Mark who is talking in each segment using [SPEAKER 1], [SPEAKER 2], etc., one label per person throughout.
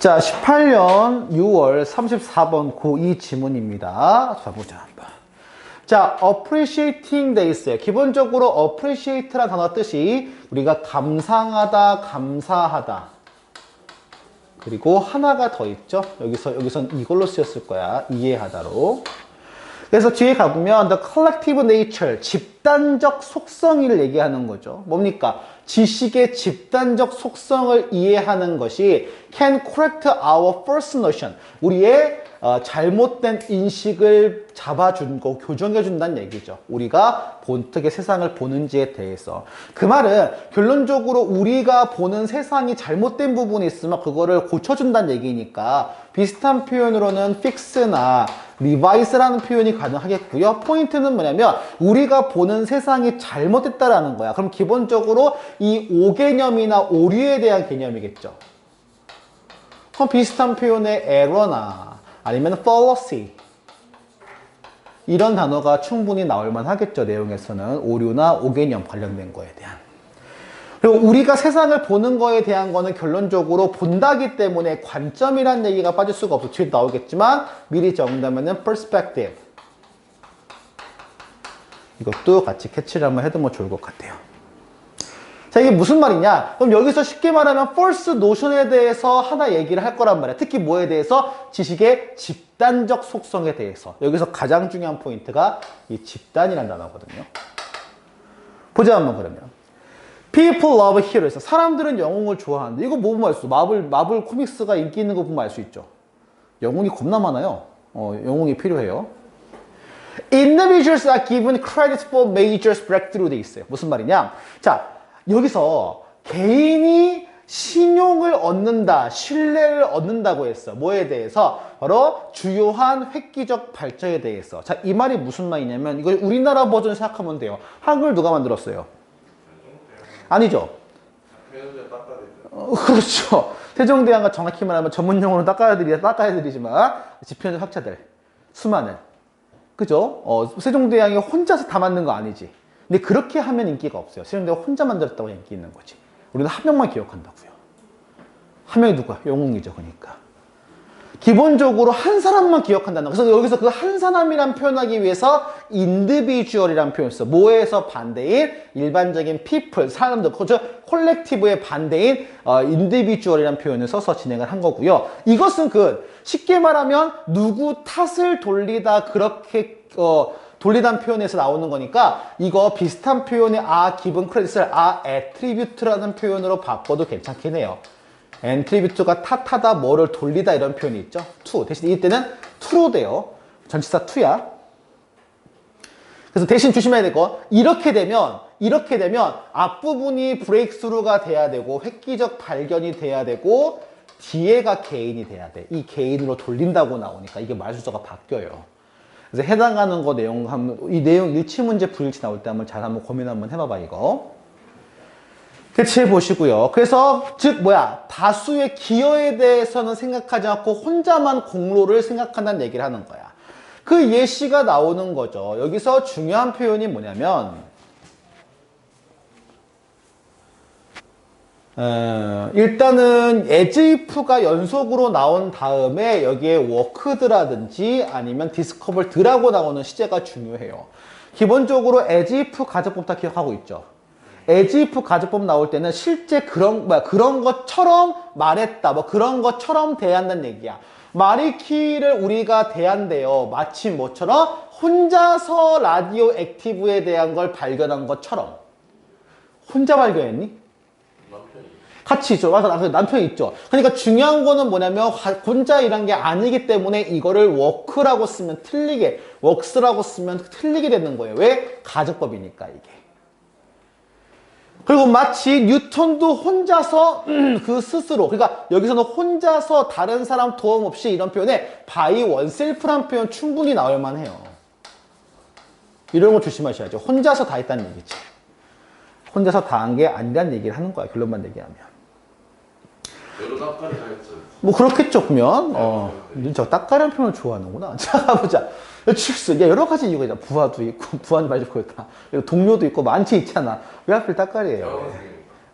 [SPEAKER 1] 자, 18년 6월 34번 고2 지문입니다. 자, 보자 한번. 자, appreciating 돼 있어요. 기본적으로 appreciate라는 단어 뜻이 우리가 감상하다, 감사하다. 그리고 하나가 더 있죠. 여기선 이걸로 쓰였을 거야. 이해하다로. 그래서 뒤에 가보면 the collective nature, 집단적 속성을 얘기하는 거죠. 뭡니까? 지식의 집단적 속성을 이해하는 것이 can correct our first notion, 우리의 잘못된 인식을 잡아주고 교정해준다는 얘기죠. 우리가 어떻게 세상을 보는지에 대해서. 그 말은 결론적으로 우리가 보는 세상이 잘못된 부분이 있으면 그거를 고쳐준다는 얘기니까 비슷한 표현으로는 fix나 revise라는 표현이 가능하겠고요. 포인트는 뭐냐면 우리가 보는 세상이 잘못됐다라는 거야. 그럼 기본적으로 이 오개념이나 오류에 대한 개념이겠죠. 그럼 비슷한 표현의 error나 아니면 fallacy 이런 단어가 충분히 나올 만하겠죠. 내용에서는 오류나 오개념 관련된 거에 대한. 그리고 우리가 세상을 보는 거에 대한 거는 결론적으로 본다기 때문에 관점이란 얘기가 빠질 수가 없어. 뒤에 나오겠지만 미리 적는다면은 perspective. 이것도 같이 캐치를 한번 해두면 좋을 것 같아요. 자, 이게 무슨 말이냐? 그럼 여기서 쉽게 말하면 false notion에 대해서 하나 얘기를 할 거란 말이야. 특히 뭐에 대해서? 지식의 집단적 속성에 대해서. 여기서 가장 중요한 포인트가 이 집단이라는 단어거든요. 보자 한번 그러면. People love heroes. 사람들은 영웅을 좋아하는데 이거 뭐 보면 알 수 있어? 마블 코믹스가 인기 있는 거 보면 알 수 있죠. 영웅이 겁나 많아요. 영웅이 필요해요. Individuals are given credit for major breakthrough 돼 있어요. 무슨 말이냐? 자, 여기서 개인이 신용을 얻는다, 신뢰를 얻는다고 했어. 뭐에 대해서? 바로 주요한 획기적 발전에 대해서. 자, 이 말이 무슨 말이냐면 이걸 우리나라 버전 생각하면 돼요. 한글 누가 만들었어요? 아니죠. 그렇죠. 세종대왕과 정확히 말하면 전문용어로 닦아야들이지만 지표적 학자들 수많은, 그죠? 세종대왕이 혼자서 다 만든 거 아니지. 근데 그렇게 하면 인기가 없어요. 세종대왕 혼자 만들었다고 인기 있는 거지. 우리는 한 명만 기억한다고요. 한 명이 누구야? 영웅이죠. 그러니까 기본적으로 한 사람만 기억한다는 거. 그래서 여기서 그 한 사람이란 표현하기 위해서 individual이란 표현을 써. 뭐에서 반대인 일반적인 people, 사람들, 그죠? 콜렉티브의 반대인 individual이란 표현을 써서 진행을 한 거고요. 이것은 쉽게 말하면 누구 탓을 돌리다 그렇게 돌리다는 표현에서 나오는 거니까 이거 비슷한 표현의 given credit을 attribute라는 표현으로 바꿔도 괜찮긴 해요. attribute가 탓하다, 뭐를 돌리다 이런 표현이 있죠. to. 대신 이때는 to로 돼요. 전치사 to야. 그래서 대신 조심해야 될 거, 이렇게 되면 앞부분이 브레이크스루가 돼야 되고 획기적 발견이 돼야 되고 뒤에가 개인이 돼야 돼. 이 개인으로 돌린다고 나오니까 이게 말순서가 바뀌어요. 그래서 해당하는 거 이 내용 일치문제 불일치 나올 때 한번 고민 한번 해봐봐 이거. 대체해 보시고요. 그래서 다수의 기여에 대해서는 생각하지 않고 혼자만 공로를 생각한다는 얘기를 하는 거야. 그 예시가 나오는 거죠. 여기서 중요한 표현이 뭐냐면 일단은 as if가 연속으로 나온 다음에 여기에 worked라든지 아니면 discovered라고 나오는 시제가 중요해요. 기본적으로 as if 가정법 다 기억하고 있죠. as if 가정법 나올 때는 실제 그런 것처럼 말했다, 그런 것처럼 대한다는 얘기야. 마리키를 우리가 대한대요. 마치 뭐처럼? 혼자서 라디오 액티브에 대한 걸 발견한 것처럼. 혼자 발견했니? 같이 있죠. 맞아, 남편이 있죠. 그러니까 중요한 거는 뭐냐면 혼자 일한 게 아니기 때문에 이거를 work라고 쓰면 works라고 쓰면 틀리게 되는 거예요. 왜? 가정법이니까 이게. 그리고 마치 뉴턴도 혼자서 스스로, 그러니까 여기서는 혼자서 다른 사람 도움 없이 이런 표현에 by oneself라는 표현 충분히 나올 만해요. 이런 거 조심하셔야죠. 혼자서 다 했다는 얘기지. 혼자서 다 한 게 아니란 얘기를 하는 거야. 결론만 얘기하면.
[SPEAKER 2] 여러 따까리 다 했죠.
[SPEAKER 1] 뭐 그렇겠죠. 그러면 저 따까리한 표현을 좋아하는구나. 자, 가보자. 여러 가지 이유가 있잖아. 부하도 있고, 부하는 말도 그렇다. 동료도 있고, 많지 있잖아. 왜 하필 따까리예요?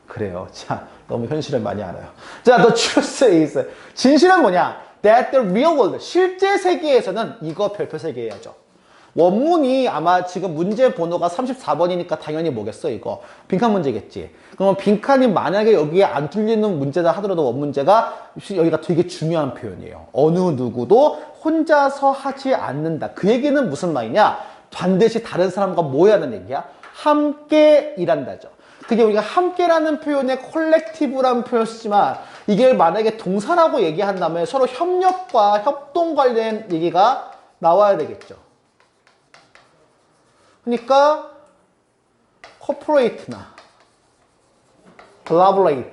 [SPEAKER 1] 그래요. 자, 너무 현실을 많이 알아요. 자, the truth is. 진실은 뭐냐? That the real world, 실제 세계에서는 이거 별표 3개 해야죠. 원문이 아마 지금 문제 번호가 34번이니까 당연히 뭐겠어, 이거? 빈칸 문제겠지. 그러면 빈칸이 만약에 여기에 안 뚫리는 문제다 하더라도 원문제가 여기가 되게 중요한 표현이에요. 어느 누구도 혼자서 하지 않는다. 그 얘기는 무슨 말이냐? 반드시 다른 사람과 뭐 해야 하는 얘기야? 함께 일한다죠. 그게 우리가 함께라는 표현에 콜렉티브라는 표현을 쓰지만 이게 만약에 동사라고 얘기한다면 서로 협력과 협동 관련 얘기가 나와야 되겠죠. 그러니까 cooperate나 collaborate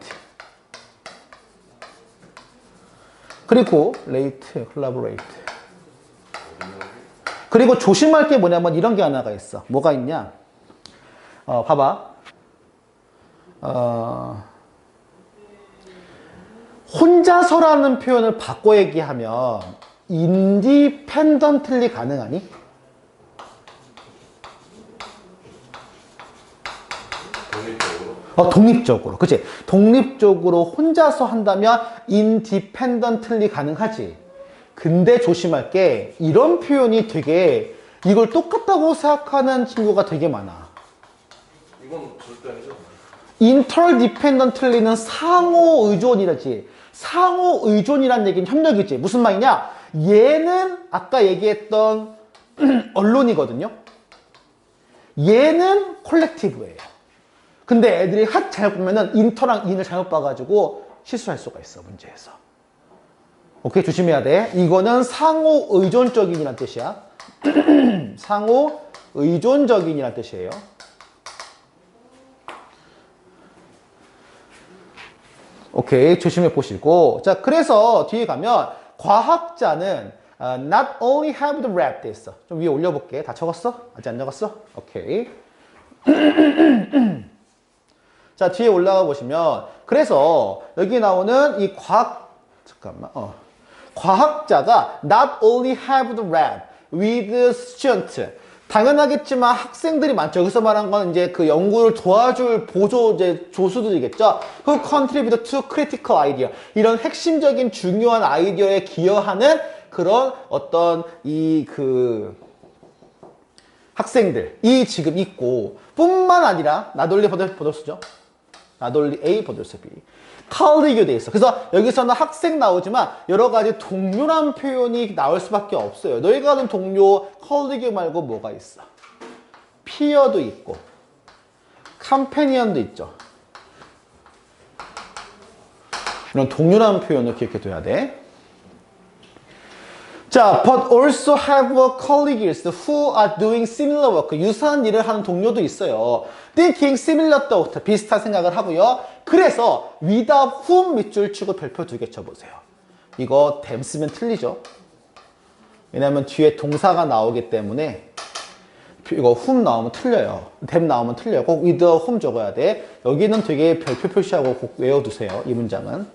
[SPEAKER 1] 그리고 late, collaborate 그리고 조심할 게 뭐냐면 이런 게 하나가 있어. 뭐가 있냐? 봐봐. 혼자서라는 표현을 바꿔 얘기하면 independently 가능하니?
[SPEAKER 2] 독립적으로?
[SPEAKER 1] 독립적으로. 그치? 독립적으로 혼자서 한다면 independently 가능하지. 근데 조심할 게 이런 표현이 되게 이걸 똑같다고 생각하는 친구가 되게 많아.
[SPEAKER 2] 이건 절대 아니죠?
[SPEAKER 1] interdependently는 상호 의존이라지. 상호 의존이란 얘기는 협력이지. 무슨 말이냐? 얘는 아까 얘기했던 언론이거든요. 얘는 콜렉티브예요. 근데 애들이 잘못 보면은 인터랑 인을 잘못 봐가지고 실수할 수가 있어, 문제에서. 오케이, 조심해야 돼. 이거는 상호 의존적인이란 뜻이야. 상호 의존적인이란 뜻이에요. 오케이, 조심해 보시고. 자, 그래서 뒤에 가면 과학자는 not only have the rap 돼 있어. 좀 위에 올려볼게. 다 적었어? 아직 안 적었어? 오케이. 자, 뒤에 올라가 보시면 그래서 여기 나오는 이 과학자가 not only have the rap with student. 당연하겠지만 학생들이 많죠. 여기서 말한 건 이제 그 연구를 도와줄 조수들이겠죠. Who contribute to critical idea. 이런 핵심적인 중요한 아이디어에 기여하는 그런 어떤 학생들이 지금 있고 뿐만 아니라 나돌리 버들스죠. 나돌리 A 버들스 B. 컬리교 돼 있어. 그래서 여기서는 학생 나오지만 여러 가지 동료란 표현이 나올 수밖에 없어요. 너희가 아는 동료 컬리교 말고 뭐가 있어? 피어도 있고 컴패니언도 있죠. 이런 동료라는 표현을 기억해둬야 돼. 자, but also have colleagues who are doing similar work. 유사한 일을 하는 동료도 있어요. Thinking similar thought. 비슷한 생각을 하고요. 그래서 without whom 밑줄 치고 별표 2개 쳐보세요. 이거 them 쓰면 틀리죠. 왜냐면 뒤에 동사가 나오기 때문에 이거 whom 나오면 틀려요. them 나오면 틀려요. 꼭 with whom 적어야 돼. 여기는 되게 별표 표시하고 꼭 외워두세요. 이 문장은.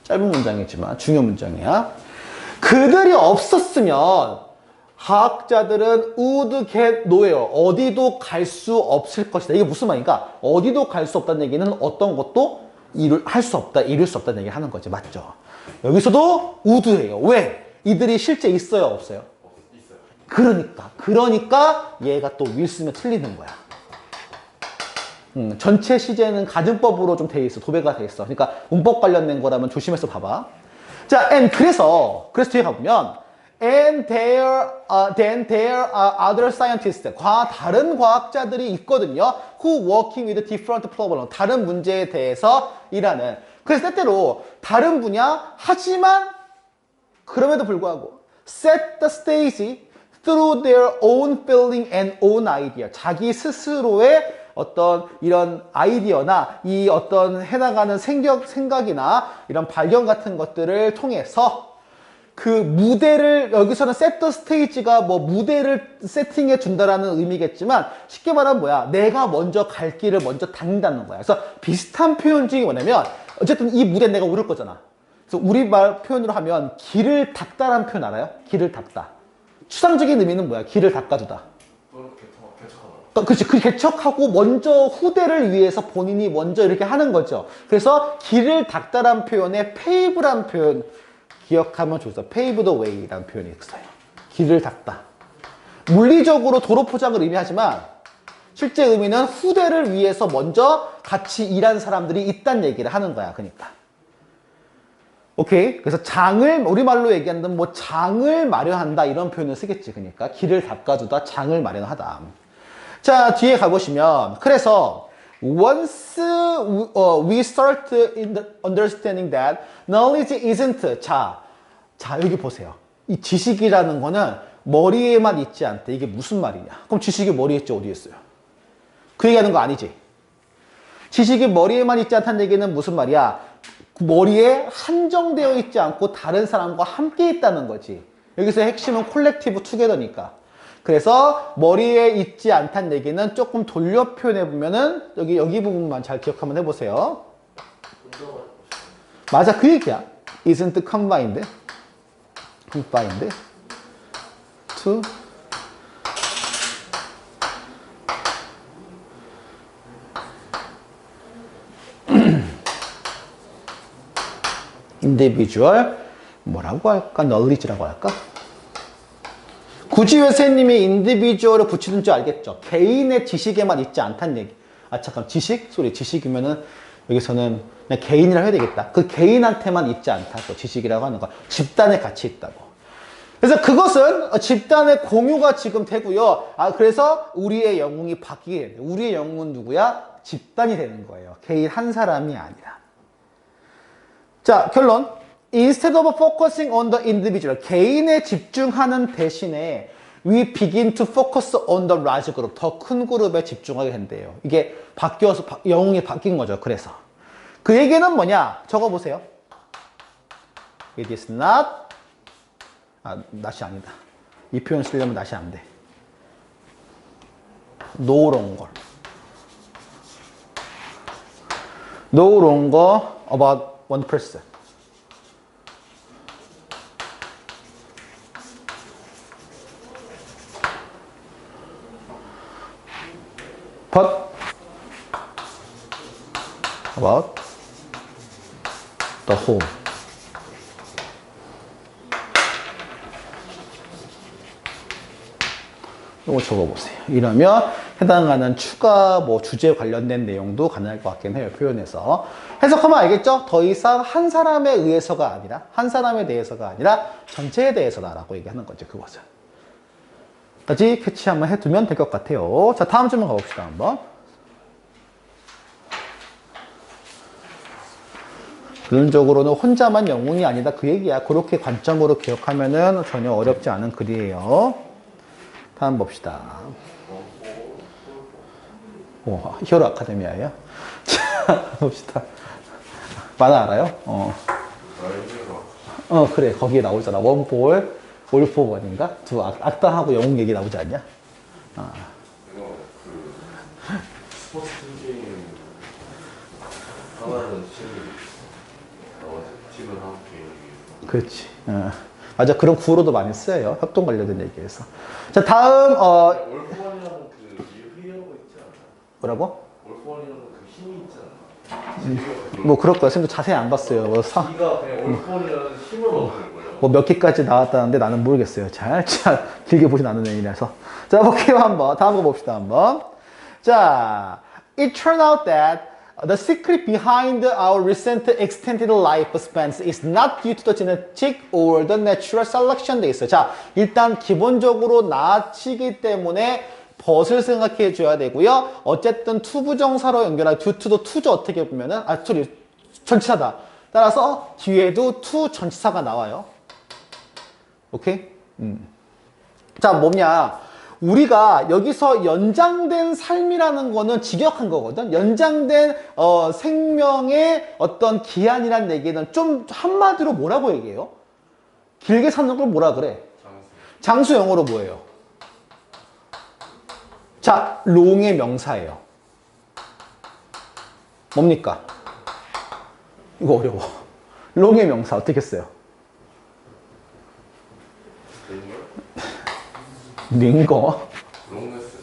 [SPEAKER 1] 짧은 문장이지만 중요한 문장이야. 그들이 없었으면 과학자들은 would get nowhere. 어디도 갈 수 없을 것이다. 이게 무슨 말인가? 어디도 갈 수 없다는 얘기는 어떤 것도 할 수 없다, 이룰 수 없다는 얘기를 하는 거지. 맞죠? 여기서도 would예요. 왜? 이들이 실제 있어요, 없어요?
[SPEAKER 2] 있어요.
[SPEAKER 1] 그러니까 얘가 또 will 쓰면 틀리는 거야. 전체 시제는 가정법으로 좀 돼 있어. 도배가 돼 있어. 그러니까 문법 관련된 거라면 조심해서 봐봐. 자, 그래서 뒤에 가보면 then there are other scientists. 다른 과학자들이 있거든요. Who working with different problem. 다른 문제에 대해서 일하는. 그래서 때때로 다른 분야 하지만 그럼에도 불구하고 set the stage through their own feeling and own idea. 자기 스스로의 어떤 이런 아이디어나 이 어떤 해나가는 생각이나 이런 발견 같은 것들을 통해서 그 무대를 여기서는 set the stage가 뭐 무대를 세팅해 준다라는 의미겠지만 쉽게 말하면 뭐야? 내가 먼저 갈 길을 먼저 닦는다는 거야. 그래서 비슷한 표현 중에 뭐냐면 어쨌든 이 무대 내가 오를 거잖아. 그래서 우리말 표현으로 하면 길을 닦다라는 표현 알아요? 길을 닦다. 추상적인 의미는 뭐야? 길을 닦아주다. 그렇지. 그 개척하고 먼저 후대를 위해서 본인이 먼저 이렇게 하는 거죠. 그래서 길을 닦다란 표현에 pave란 표현 기억하면 좋겠어. pave the way라는 표현이 있어요. 길을 닦다. 물리적으로 도로 포장을 의미하지만 실제 의미는 후대를 위해서 먼저 같이 일한 사람들이 있다는 얘기를 하는 거야. 그러니까. 오케이. 그래서 장을, 우리말로 얘기하는 뭐 장을 마련한다 이런 표현을 쓰겠지. 그러니까 길을 닦아주다, 장을 마련하다. 자, 뒤에 가보시면 그래서 once we start understanding that knowledge isn't 자 여기 보세요. 이 지식이라는 거는 머리에만 있지 않대. 이게 무슨 말이냐? 그럼 지식이 머리에 있지 어디에 있어요? 그 얘기하는 거 아니지? 지식이 머리에만 있지 않다는 얘기는 무슨 말이야? 머리에 한정되어 있지 않고 다른 사람과 함께 있다는 거지. 여기서 핵심은 콜렉티브 투게더니까. 그래서 머리에 있지 않다는 얘기는 조금 돌려 표현해 보면은 여기 부분만 잘 기억 한번 해보세요. 맞아, 그 얘기야. Isn't confined to individual 뭐라고 할까? knowledge라고 할까? 굳이 왜 선생님이 individual을 붙이는 줄 알겠죠? 개인의 지식에만 있지 않다는 얘기. 아 잠깐 지식? 소리 지식이면은 여기서는 그냥 개인이라고 해야 되겠다. 그 개인한테만 있지 않다고 지식이라고 하는 거. 집단에 같이 있다고. 그래서 그것은 집단의 공유가 지금 되고요. 아 그래서 우리의 영웅이 바뀌게 돼요. 우리의 영웅은 누구야? 집단이 되는 거예요. 개인 한 사람이 아니라. 자 결론. Instead of focusing on the individual, 개인에 집중하는 대신에 we begin to focus on the large group, 더 큰 그룹에 집중하게 된대요. 이게 바뀌어서 영웅이 바뀐 거죠. 그래서 그 얘기는 뭐냐? 적어보세요. It is not not이 아니다. 이 표현 쓰려면 not이 안 돼. No longer about one person. But about the whole. 이거 적어보세요. 이러면 해당하는 추가 뭐 주제 관련된 내용도 가능할 것 같긴 해요. 표현에서. 해석하면 알겠죠? 더 이상 한 사람에 의해서가 아니라 한 사람에 대해서가 아니라 전체에 대해서다라고 얘기하는 거죠. 그것은. 까지 캐치 한번 해두면 될 것 같아요. 자, 다음 질문 가봅시다, 한번. 결론적으로는 혼자만 영웅이 아니다. 그 얘기야. 그렇게 관점으로 기억하면은 전혀 어렵지 않은 글이에요. 다음 봅시다. 오, 히어로 아카데미아예요? 자, 봅시다. 만화 알아요? 그래. 거기에 나오잖아. 원볼. 올포원인가? 두 악당하고 영웅 얘기 나오지 않냐?
[SPEAKER 2] 이거 그 스포츠 게임 하나는 팀을 함께.
[SPEAKER 1] 그렇지. 맞아. 그런 구호로도 많이 쓰여요. 협동 관련된 얘기에서. 자, 다음
[SPEAKER 2] 올포원이라는 그 히어로가 있지 않나?
[SPEAKER 1] 뭐라고?
[SPEAKER 2] 올포원이라는 그 힘이 있지 않나?
[SPEAKER 1] 뭐 그럴 거야. 선생님도 자세히 안 봤어요. 뭐
[SPEAKER 2] 네가 그냥 올포원이라는 힘을 얻는 거예요.
[SPEAKER 1] 뭐 몇 개까지 나왔다는데 나는 모르겠어요. 잘 길게 보진 않은 애이라서. 자, 볼게요. 한번. 다음 거 봅시다. 한번. 자, it turned out that the secret behind our recent extended lifespans is not due to the genetic or the natural selection 돼 있어요. 자, 일단 기본적으로 나치기 때문에 벗을 생각해 줘야 되고요. 어쨌든 투부정사로 연결할 due to도 to죠. 어떻게 보면은 전치사다. 따라서 뒤에도 to 전치사가 나와요. 오케이? 자, 뭐냐. 우리가 여기서 연장된 삶이라는 거는 직역한 거거든. 연장된 생명의 어떤 기한이라는 얘기는 좀 한마디로 뭐라고 얘기해요? 길게 사는 걸 뭐라 그래? 장수 영어로 뭐예요? 자, long의 명사예요. 뭡니까? 이거 어려워. long의 명사 어떻게 써요? 링거?
[SPEAKER 2] 롱네스.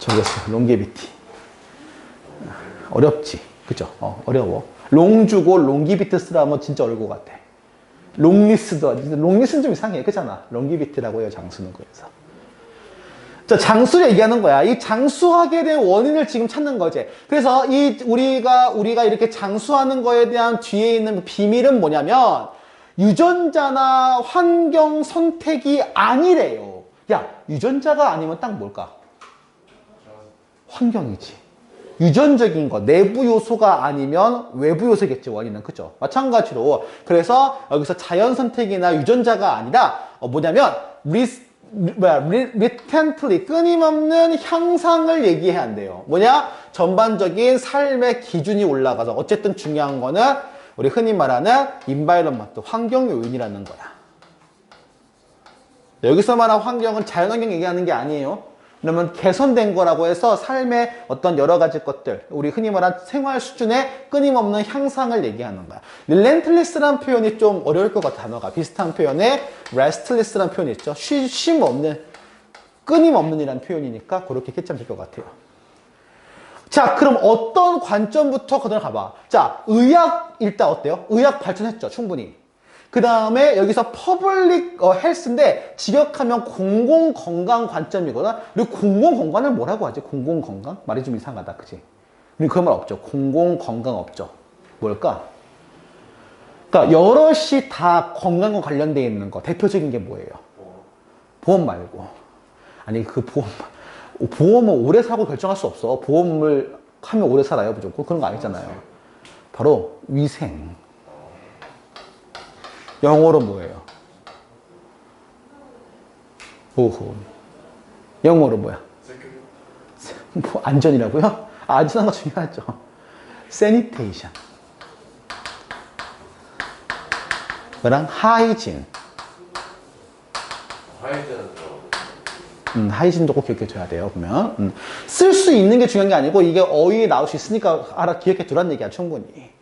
[SPEAKER 1] 저기였어. 롱게비티. 어렵지. 그죠? 어려워. 롱 주고 롱기비트 쓰라면 진짜 어려울 것 같아. 롱리스는 좀 이상해. 그잖아. 롱기비트라고 해요, 장수는. 그래서. 자, 장수를 얘기하는 거야. 이 장수하게 된 원인을 지금 찾는 거지. 그래서 우리가 이렇게 장수하는 거에 대한 뒤에 있는 비밀은 뭐냐면, 유전자나 환경 선택이 아니래요. 야, 유전자가 아니면 딱 뭘까? 환경이지. 유전적인 거, 내부 요소가 아니면 외부 요소겠지, 원인은. 그죠? 마찬가지로. 그래서 여기서 자연 선택이나 유전자가 아니라, 뭐냐면, recently, 끊임없는 향상을 얘기해야 한대요. 뭐냐? 전반적인 삶의 기준이 올라가서, 어쨌든 중요한 거는, 우리 흔히 말하는 environment, 환경 요인이라는 거야. 여기서 말한 환경은 자연환경 얘기하는 게 아니에요. 그러면 개선된 거라고 해서 삶의 어떤 여러 가지 것들, 우리 흔히 말하는 생활 수준의 끊임없는 향상을 얘기하는 거야. relentless라는 표현이 좀 어려울 것 같아, 단어가. 비슷한 표현에 restless라는 표현이 있죠. 쉼 없는, 끊임없는 이라는 표현이니까 그렇게 캐치하면 될 것 같아요. 자, 그럼 어떤 관점부터 그대로 가봐. 자, 의학 일단 어때요? 의학 발전했죠, 충분히. 그 다음에 여기서 퍼블릭 헬스인데 직역하면 공공건강 관점이거든. 우리 공공건강을 뭐라고 하지? 공공건강? 말이 좀 이상하다, 그치? 우리 그런 말 없죠. 공공건강 없죠. 뭘까? 그러니까 여럿이 다 건강과 관련되어 있는 거. 대표적인 게 뭐예요? 보험 말고. 아니, 보험은 오래 사고 결정할 수 없어. 보험을 하면 오래 살아요, 무조건. 그런 거 아니잖아요. 바로 위생. 영어로 뭐예요? 보호. 영어로 뭐야? 뭐 안전이라고요? 안전한 거 중요하죠. sanitation. 그랑 하이진. 하이진도 꼭 기억해줘야 돼요, 보면. 쓸 수 있는 게 중요한 게 아니고, 이게 어휘에 나올 수 있으니까 기억해두라는 얘기야, 충분히.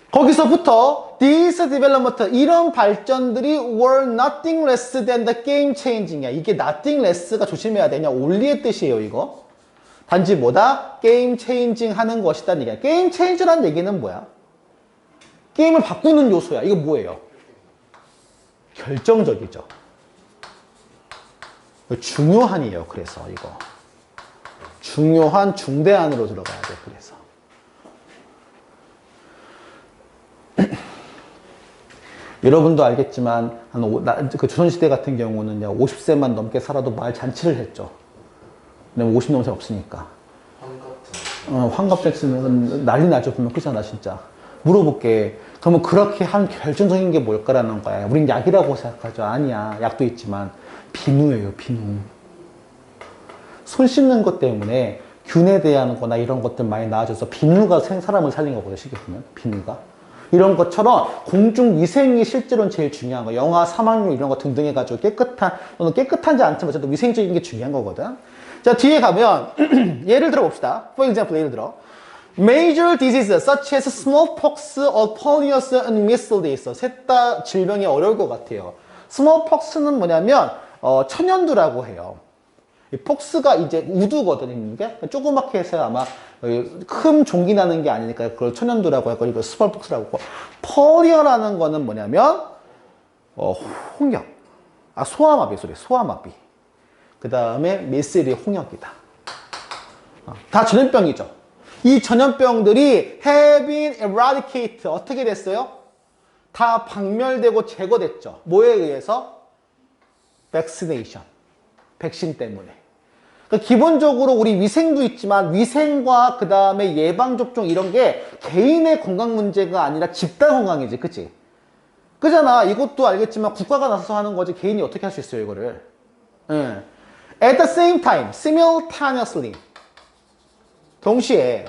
[SPEAKER 1] 거기서부터, these development, 이런 발전들이 were nothing less than the game changing이야. 이게 nothing less가 조심해야 되냐, only의 뜻이에요, 이거. 단지 뭐다? 게임 체인징 하는 것이다는 얘기야. 게임 체인지라는 얘기는 뭐야? 게임을 바꾸는 요소야. 이거 뭐예요? 결정적이죠. 중요한이에요. 그래서 이거 중요한 중대한으로 들어가야 돼. 그래서 여러분도 알겠지만 그 조선시대 같은 경우는 50세만 넘게 살아도 말 잔치를 했죠. 왜냐면 50 넘은 사람 없으니까. 환갑됐으면 난리 나죠. 보면. 그렇잖아, 진짜. 물어볼게. 그러면 그렇게 한 결정적인 게 뭘까라는 거야. 우린 약이라고 생각하죠. 아니야. 약도 있지만 비누예요, 비누. 손 씻는 것 때문에 균에 대한 거나 이런 것들 많이 나아져서 비누가 사람을 살린 거거든요, 쉽게 보면. 비누가. 이런 것처럼 공중위생이 실제로는 제일 중요한 거. 영하, 사망률 이런 거 등등 해가지고 또는 깨끗한지 않지만 어쨌든 위생적인 게 중요한 거거든. 자, 뒤에 가면 예를 들어 봅시다. For example, 예를 들어 Major diseases such as smallpox or polio's and measles. 셋 다 질병이 어려울 것 같아요. smallpox는 뭐냐면 천연두라고 해요. 이 폭스가 이제 우두거든요. 이게 조그맣게 해서 아마 큰 종기 나는 게 아니니까 그걸 천연두라고 하고 이거 스몰폭스라고 하고. 폴리어라는 거는 뭐냐면 홍역. 소아마비. 소아마비. 그 다음에 메슬이 홍역이다. 다 전염병이죠. 이 전염병들이 have been eradicated. 어떻게 됐어요? 다 박멸되고 제거됐죠. 뭐에 의해서? vaccination. 백신 때문에. 그러니까 기본적으로 우리 위생도 있지만 위생과 그 다음에 예방접종 이런 게 개인의 건강 문제가 아니라 집단 건강이지. 그치? 그잖아. 이것도 알겠지만 국가가 나서서 하는 거지. 개인이 어떻게 할 수 있어요, 이거를. 예. At the same time, simultaneously. 동시에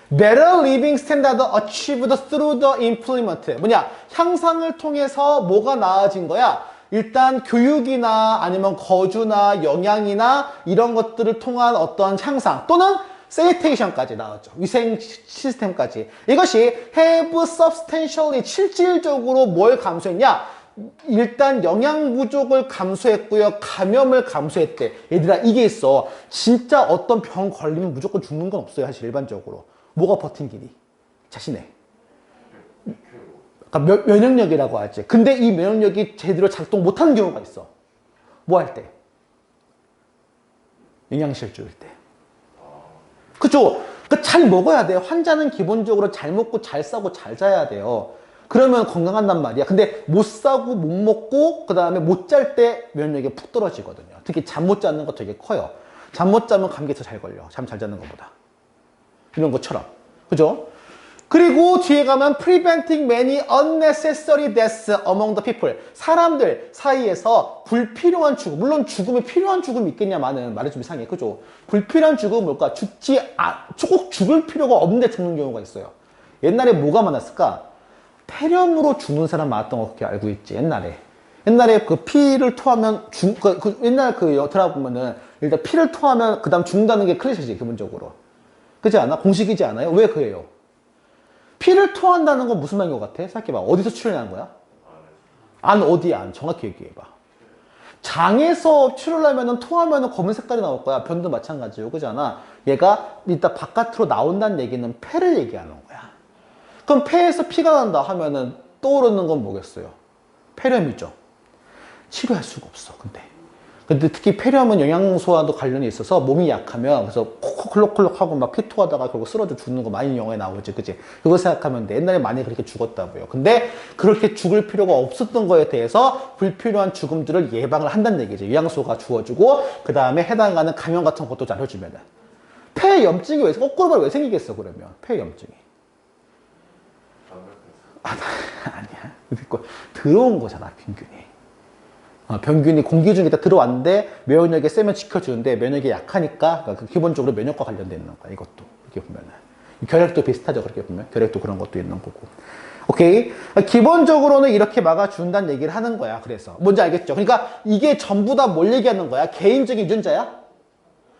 [SPEAKER 1] better living standard achieved through the implement. 뭐냐? 향상을 통해서 뭐가 나아진 거야? 일단 교육이나 아니면 거주나 영양이나 이런 것들을 통한 어떤 향상 또는 sanitation까지 나왔죠. 위생 시스템까지. 이것이 have substantially 실질적으로 뭘 감소했냐? 일단 영양 부족을 감소했고요. 감염을 감소했대. 얘들아, 이게 있어. 진짜 어떤 병 걸리면 무조건 죽는 건 없어요. 사실 일반적으로. 뭐가 버틴 길이? 자신의. 그러니까 면역력이라고 하지. 근데 이 면역력이 제대로 작동 못하는 경우가 있어. 뭐 할 때? 영양실조일 때. 그죠? 그러니까 잘 먹어야 돼요. 환자는 기본적으로 잘 먹고 잘 싸고 잘 자야 돼요. 그러면 건강한단 말이야. 근데 못 싸고 못 먹고 그 다음에 못 잘 때 면역력이 푹 떨어지거든요. 특히 잠 못 자는 거 되게 커요. 잠 못 자면 감기 더 잘 걸려. 잠 잘 자는 것보다. 이런 것처럼. 그죠? 그리고 뒤에 가면 preventing many unnecessary deaths among the people. 사람들 사이에서 불필요한 죽음. 물론 죽음에 필요한 죽음이 있겠냐마는 말이 좀 이상해. 그죠? 불필요한 죽음은 뭘까? 꼭 죽을 필요가 없는데 죽는 경우가 있어요. 옛날에 뭐가 많았을까? 폐렴으로 죽는 사람 많았던 거 그렇게 알고 있지. 옛날에 그 피를 토하면 옛날 그 드라마 보면은 일단 피를 토하면 그 다음 죽는다는 게 클리셰지 기본적으로. 그렇지 않아? 공식이지 않아요? 왜 그래요? 피를 토한다는 건 무슨 말인 것 같아? 생각해봐. 어디서 출현한 거야? 안 어디야? 안 정확히 얘기해봐. 장에서 출혈하면은 토하면은 검은 색깔이 나올 거야. 변도 마찬가지고 그잖아. 얘가 이따 바깥으로 나온다는 얘기는 폐를 얘기하는 거야. 그럼 폐에서 피가 난다 하면은 떠오르는 건 뭐겠어요? 폐렴이죠. 치료할 수가 없어. 근데 특히 폐렴은 영양소와도 관련이 있어서 몸이 약하면 그래서 콜록콜록 하고 막 피토하다가 결국 쓰러져 죽는 거 많이 영화에 나오지, 그치? 그거 생각하면 돼. 옛날에 많이 그렇게 죽었다고요. 근데 그렇게 죽을 필요가 없었던 거에 대해서 불필요한 죽음들을 예방을 한다는 얘기죠. 영양소가 주어주고 그 다음에 해당하는 감염 같은 것도 잘 해주면은. 폐염증이 거꾸로 말해 왜 생기겠어 그러면? 폐염증이. 아니야. 들어온 거잖아, 병균이. 병균이 공기 중에 다 들어왔는데 면역력이 세면 지켜주는데 면역이 약하니까 그러니까 기본적으로 면역과 관련돼 있는 거야. 이것도 이렇게 보면은 결핵도 비슷하죠. 그렇게 보면 결핵도 그런 것도 있는 거고. 오케이. 기본적으로는 이렇게 막아준다는 얘기를 하는 거야. 그래서 뭔지 알겠죠? 그러니까 이게 전부 다 뭘 얘기하는 거야? 개인적인 유전자야?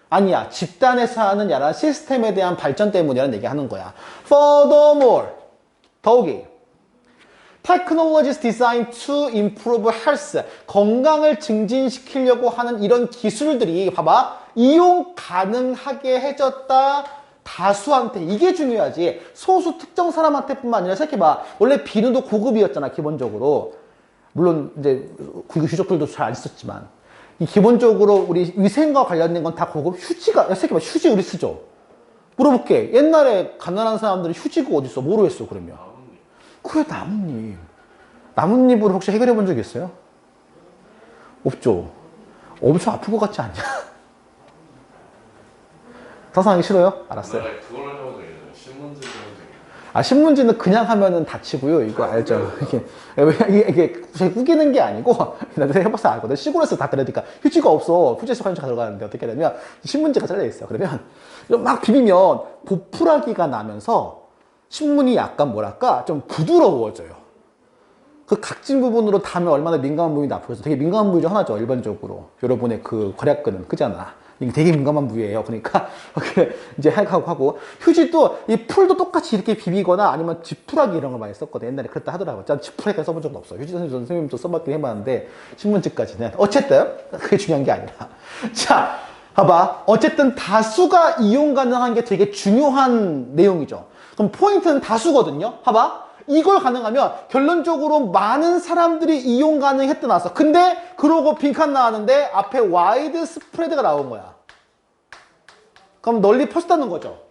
[SPEAKER 1] 아니야. 집단에서 하는 야란 시스템에 대한 발전 때문이라는 얘기하는 거야. Furthermore, 더욱이 Technologies designed to improve health. 건강을 증진시키려고 하는 이런 기술들이 봐봐. 이용 가능하게 해줬다. 다수한테. 이게 중요하지. 소수 특정 사람한테 뿐만 아니라 생각해봐. 원래 비누도 고급이었잖아, 기본적으로. 물론 이제 귀족들도 잘 안 썼지만. 기본적으로 우리 위생과 관련된 건 다 고급. 생각해봐. 휴지 우리 쓰죠? 물어볼게. 옛날에 가난한 사람들이 휴지가 어딨어? 뭐로 했어, 그러면? 그래, 나뭇잎. 나뭇잎으로 혹시 해결해 본 적 있어요? 없죠? 엄청 아플 것 같지 않냐? 상상하기 싫어요? 알았어요.
[SPEAKER 2] 그걸로 해본 적이 있어요. 신문지 해본 적이 있어요.
[SPEAKER 1] 신문지는 그냥 하면은 다치고요. 이거 알죠? 이게 꾸기는 게 아니고, 나도 해봐서 알거든. 시골에서 다 그러니까 휴지가 없어. 휴지에서 화장실 들어가는데 어떻게 되냐면, 신문지가 잘려있어. 그러면 막 비비면 보풀하기가 나면서 신문이 약간 뭐랄까 좀 부드러워져요. 그 각진 부분으로 닿으면 얼마나 민감한 부분이 나쁘겠어. 되게 민감한 부위 중 하나죠, 일반적으로. 여러분의 그 괄약근은 그잖아. 이게 되게 민감한 부위예요. 그러니까 이제 하고 휴지도 이 풀도 똑같이 이렇게 비비거나 아니면 지푸라기 이런 걸 많이 썼거든. 옛날에 그랬다 하더라고요. 난 지푸라기 써본 적은 없어. 휴지 선생님도 써봤긴 해봤는데 신문지까지는 어쨌든 그게 중요한 게 아니라 자 봐봐. 어쨌든 다수가 이용 가능한 게 되게 중요한 내용이죠. 그럼 포인트는 다수거든요. 봐봐. 이걸 가능하면 결론적으로 많은 사람들이 이용 가능했다 나왔어. 근데 그러고 빈칸 나왔는데 앞에 와이드 스프레드가 나온 거야. 그럼 널리 퍼졌다는 거죠.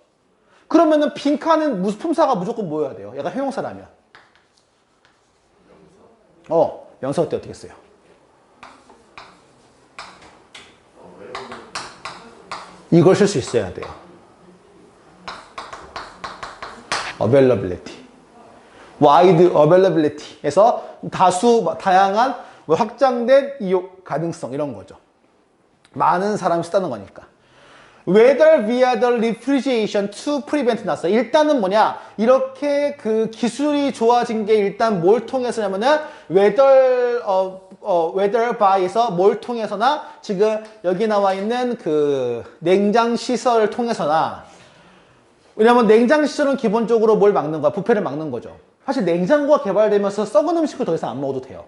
[SPEAKER 1] 그러면은 빈칸은 품사가 무조건 뭐여야 돼요? 얘가 형용사라면. 명사 어때? 어떻게 써요? 이걸 쓸 수 있어야 돼요. availability. wide availability에서 다양한 확장된 이용 가능성 이런 거죠. 많은 사람이 쓰다는 거니까. Whether via the refrigeration to prevent 나왔어. 일단은 뭐냐? 이렇게 그 기술이 좋아진 게 일단 뭘 통해서냐면은 whether by에서 뭘 통해서나 지금 여기 나와 있는 그 냉장 시설을 통해서나 왜냐면 냉장 시설은 기본적으로 뭘 막는 거야? 부패를 막는 거죠. 사실 냉장고가 개발되면서 썩은 음식을 더 이상 안 먹어도 돼요.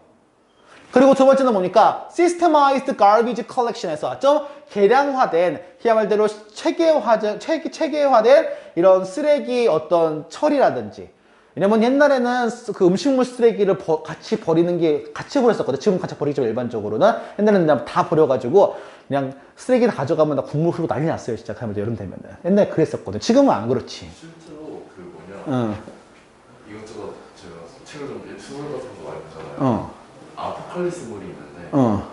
[SPEAKER 1] 그리고 두 번째는 뭡니까? Systemized Garbage Collection에서 좀 개량화된, 그야말로 체계화된 이런 쓰레기 어떤 처리라든지. 왜냐면 옛날에는 그 음식물 쓰레기를 같이 버리는 게 같이 버렸었거든. 지금 같이 버리죠, 일반적으로는. 옛날에는 그냥 다 버려가지고 그냥 쓰레기 다 가져가면 나 국물 흐르고 난리 났어요, 진짜. 가면 여름 되면은. 옛날에 그랬었거든. 지금은 안 그렇지.
[SPEAKER 2] 실제로 그 뭐냐
[SPEAKER 1] 응.
[SPEAKER 2] 이것저것 제가 책을 좀 소설 같은 거 많이 보잖아요. 아포칼리스물이 있는데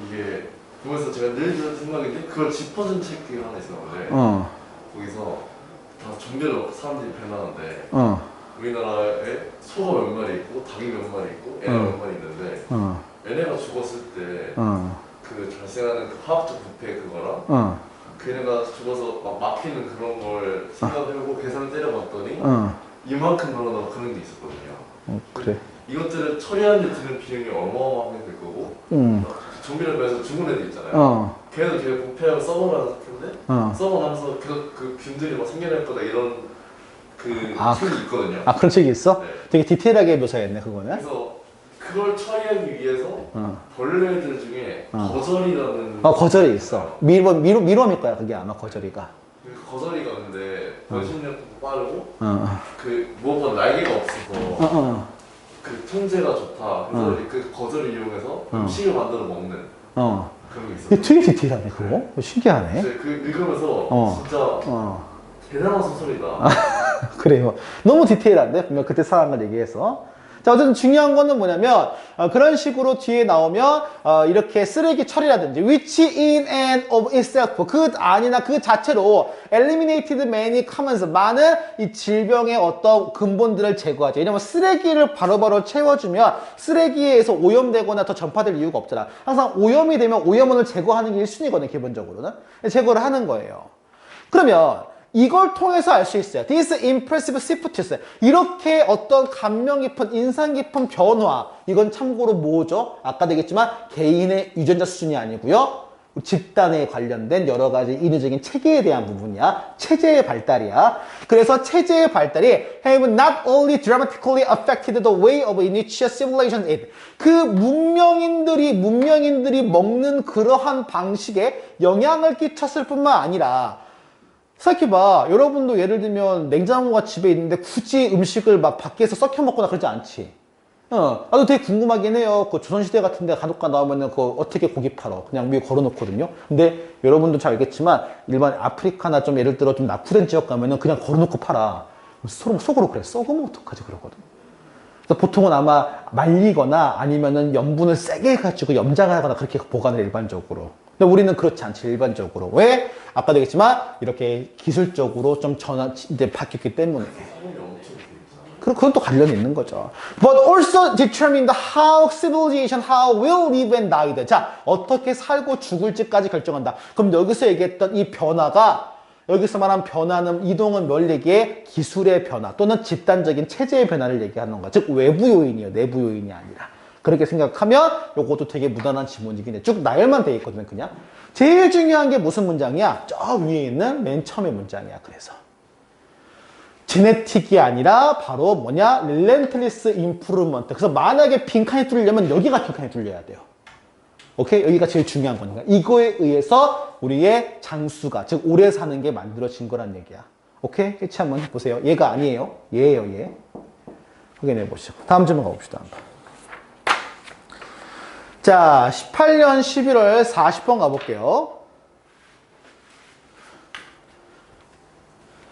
[SPEAKER 2] 이게 보면서 제가 늘 드는 생각인데 그걸 짚어준 책이 하나 있었는데 거기서 다 종교적 사람들이 변하는데 우리나라에 소가 몇 마리 있고 닭이 몇 마리 있고 애가 몇 마리 있는데 얘네가 죽었을 때 그 발생하는 그 화학적 부패 그거랑 걔네가 죽어서 막 막히는 그런 걸 생각해보고 계산을 때려봤더니 이만큼 늘어나고 그런 게 있었거든요.
[SPEAKER 1] 그래.
[SPEAKER 2] 이것들을 처리하는 데 드는 비용이 어마어마하게 될 거고 좀비를 배워서 죽은 애들 있잖아요. 걔도 걔 부패하고 썩어가는 상태인데 썩어가면서 계속 그 균들이 막 생겨날 거다 이런 그 책이 있거든요.
[SPEAKER 1] 아, 그런 책이 있어?
[SPEAKER 2] 네.
[SPEAKER 1] 되게 디테일하게 묘사했네, 그거는.
[SPEAKER 2] 그래서 그걸 처리하기 위해서 벌레들 중에 거절이라는
[SPEAKER 1] 거절이 있어. 미로일 거야, 그게 아마 거절이가.
[SPEAKER 2] 그 거절이가 근데 번식력도 빠르고 그 무엇보다 날개가 없어서 그 통제가 좋다. 그래서 그 거절을 이용해서 음식을 만들어 먹는 그런 게 있어요.
[SPEAKER 1] 되게 디테일하네, 그거. 신기하네.
[SPEAKER 2] 그 읽으면서 진짜 대단한 소설이다.
[SPEAKER 1] 그래요. 너무 디테일한데? 분명 그때 상황을 얘기해서. 자, 어쨌든 중요한 거는 뭐냐면, 그런 식으로 뒤에 나오면, 이렇게 쓰레기 처리라든지, which in and of itself, 그 아니나 그 자체로, eliminated many commons, 많은 이 질병의 어떤 근본들을 제거하죠. 왜냐면 쓰레기를 바로바로 채워주면, 쓰레기에서 오염되거나 더 전파될 이유가 없잖아. 항상 오염이 되면 오염원을 제거하는 게 1순위거든, 기본적으로는. 제거를 하는 거예요. 그러면, 이걸 통해서 알 수 있어요. This impressive shifts. 이렇게 어떤 감명 깊은, 인상 깊은 변화. 이건 참고로 뭐죠? 아까도 얘기했지만 개인의 유전자 수준이 아니고요. 집단에 관련된 여러 가지 인위적인 체계에 대한 부분이야. 체제의 발달이야. 그래서 체제의 발달이 have not only dramatically affected the way of in which civilization is. 그 문명인들이 먹는 그러한 방식에 영향을 끼쳤을 뿐만 아니라 생각해봐. 여러분도 예를 들면 냉장고가 집에 있는데 굳이 음식을 막 밖에서 썩혀 먹거나 그러지 않지. 나도 되게 궁금하긴 해요. 그 조선시대 같은 데 간혹가 나오면은 그 어떻게 고기 팔어. 그냥 위에 걸어놓거든요. 근데 여러분도 잘 알겠지만 일반 아프리카나 좀 예를 들어 좀 낙후된 지역 가면은 그냥 걸어놓고 팔아. 속으로 그래. 썩으면 어떡하지 그러거든. 그래서 보통은 아마 말리거나 아니면은 염분을 세게 해가지고 염장을 하거나 그렇게 보관을 일반적으로. 근데 우리는 그렇지 않지, 일반적으로. 왜? 아까도 얘기했지만, 이렇게 기술적으로 좀 이제 바뀌었기 때문에. 그건 또 관련이 있는 거죠. But also determine how civilization, how will live and die. 자, 어떻게 살고 죽을지까지 결정한다. 그럼 여기서 얘기했던 이 변화가, 여기서 말한 변화는, 이동은 뭘 얘기해? 기술의 변화 또는 집단적인 체제의 변화를 얘기하는 거야. 즉, 외부 요인이에요. 내부 요인이 아니라. 그렇게 생각하면 요것도 되게 무난한 지문이긴 해. 쭉 나열만 돼 있거든, 그냥. 제일 중요한 게 무슨 문장이야? 저 위에 있는 맨 처음의 문장이야, 그래서. 제네틱이 아니라 바로 뭐냐? relentless improvement. 그래서 만약에 빈칸이 뚫리려면 여기가 빈칸이 뚫려야 돼요. 오케이? 여기가 제일 중요한 거니까. 이거에 의해서 우리의 장수가, 즉, 오래 사는 게 만들어진 거란 얘기야. 오케이? 캐치 한번 해보세요. 얘가 아니에요. 얘예요, 얘. 확인해 보시고. 다음 질문 가봅시다. 자, 18년 11월 40번 가볼게요.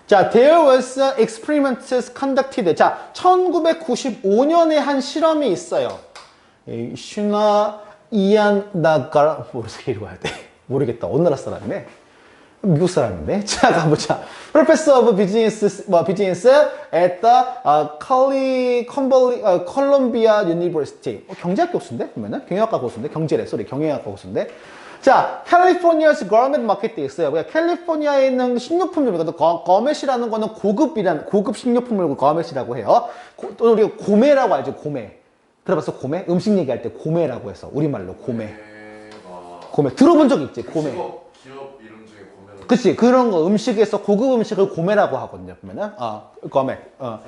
[SPEAKER 1] 자, there was experiments conducted. 자, 1995년에 한 실험이 있어요. 슈나 이안 나가라, 어떻게 읽어야 돼? 모르겠다. 어느 나라 사람이네? 미국 사람인데. 자, 가보자. Professor of Business at the Columbia University. 경제학 교수인데? 그러면은? 경영학과 교수인데? 경영학과 교수인데? 자, 캘리포니아's Gourmet Market에 있어요. 캘리포니아에 있는 식료품이거든. 거멧이라는 거는 고급 식료품을 거멧이라고 해요. 또 우리가 고메라고 알죠? 고메. 들어봤어? 고메? 음식 얘기할 때 고메라고 해서. 우리말로 고메. 고메. 들어본 적 있지? 고메.
[SPEAKER 2] 기업 이름 중에 고메.
[SPEAKER 1] 그치. 그런 거 음식에서 고급 음식을 고메라고 하거든요. 보면은. 고메.
[SPEAKER 2] 고메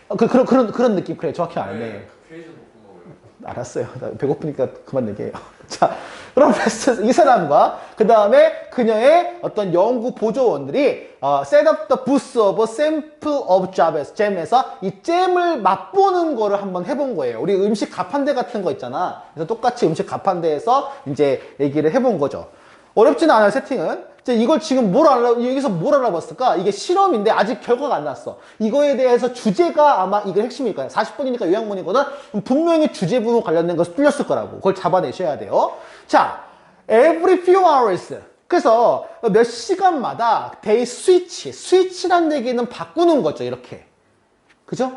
[SPEAKER 2] 좋았잖아.
[SPEAKER 1] 그런 느낌. 그래. 정확히 알네.
[SPEAKER 2] 케이준 볶음
[SPEAKER 1] 알았어요. 나 배고프니까 그만 얘기해요. 자, 그럼 베스트 이 사람과 그 다음에 그녀의 어떤 연구 보조원들이 set up the booth of a sample of 잼에서 이 잼을 맛보는 거를 한번 해본 거예요. 우리 음식 가판대 같은 거 있잖아. 그래서 똑같이 음식 가판대에서 이제 얘기를 해본 거죠. 어렵지는 않아요, 세팅은. 이제 이걸 지금 여기서 뭘 알아봤을까? 이게 실험인데 아직 결과가 안 났어. 이거에 대해서 주제가 아마 이게 핵심일 거야. 40분이니까 요약문이거든? 그럼 분명히 주제 부분 관련된 거 뚫렸을 거라고. 그걸 잡아내셔야 돼요. 자, every few hours. 그래서 몇 시간마다 they switch. switch란 얘기는 바꾸는 거죠, 이렇게. 그죠?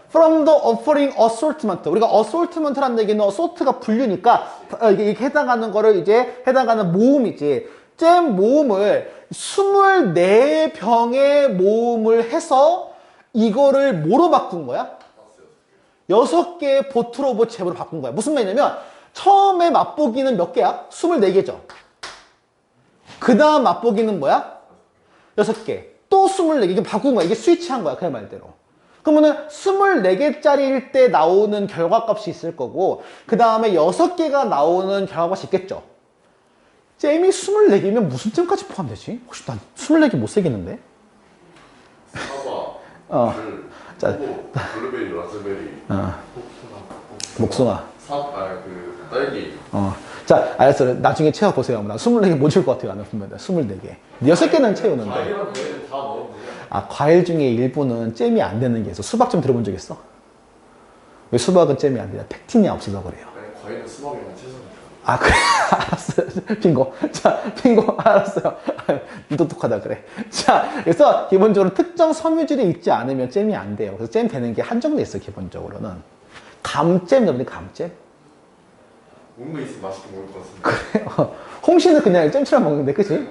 [SPEAKER 1] From the offering assortment. 우리가 assortment라는 얘기는 assort가 분류니까 이게 해당하는 거를 이제 해당하는 모음이지. 잼 모음을 24병의 모음을 해서 이거를 뭐로 바꾼 거야? 6개의 보틀 오브 잼으로 바꾼 거야. 무슨 말이냐면 처음에 맛보기는 몇 개야? 24개죠. 그 다음 맛보기는 뭐야? 6개. 또 24개. 이게 바꾼 거야. 이게 스위치한 거야. 그냥 말대로. 그러면은 24개짜리일 때 나오는 결과값이 있을 거고 그 다음에 6개가 나오는 결과값이 있겠죠. 잼이 24개면 무슨 잼까지 포함되지? 혹시 난 24개 못 세겠는데?
[SPEAKER 2] 사과, 귤, 블루베리, 라즈베리,
[SPEAKER 1] 복숭아.
[SPEAKER 2] 딸기.
[SPEAKER 1] 자, 알았어. 나중에 채워보세요. 나 24개 못 줄 것 같아요. 나는 분명히 24개. 6개는 채우는데.
[SPEAKER 2] 과일이랑 과일은 다 넣으면 돼요.
[SPEAKER 1] 과일 중에 일부는 잼이 안 되는 게 있어. 수박잼 들어본 적 있어? 왜 수박은 잼이 안 되냐? 팩틴이 없어서 그래요.
[SPEAKER 2] 아니, 과일은 수박이랑 채소니까.
[SPEAKER 1] 그래. 알았어요. 빙고. 자, 빙고. 알았어요. 똑똑하다, 그래. 자, 그래서 기본적으로 특정 섬유질이 있지 않으면 잼이 안 돼요. 그래서 잼 되는 게 한정돼 있어요, 기본적으로는. 감잼, 여러분들 감잼?
[SPEAKER 2] 뭔가 있으면 맛있게 먹을 것 같은데.
[SPEAKER 1] 그래. 홍시는 그냥 잼처럼 먹는데, 그치?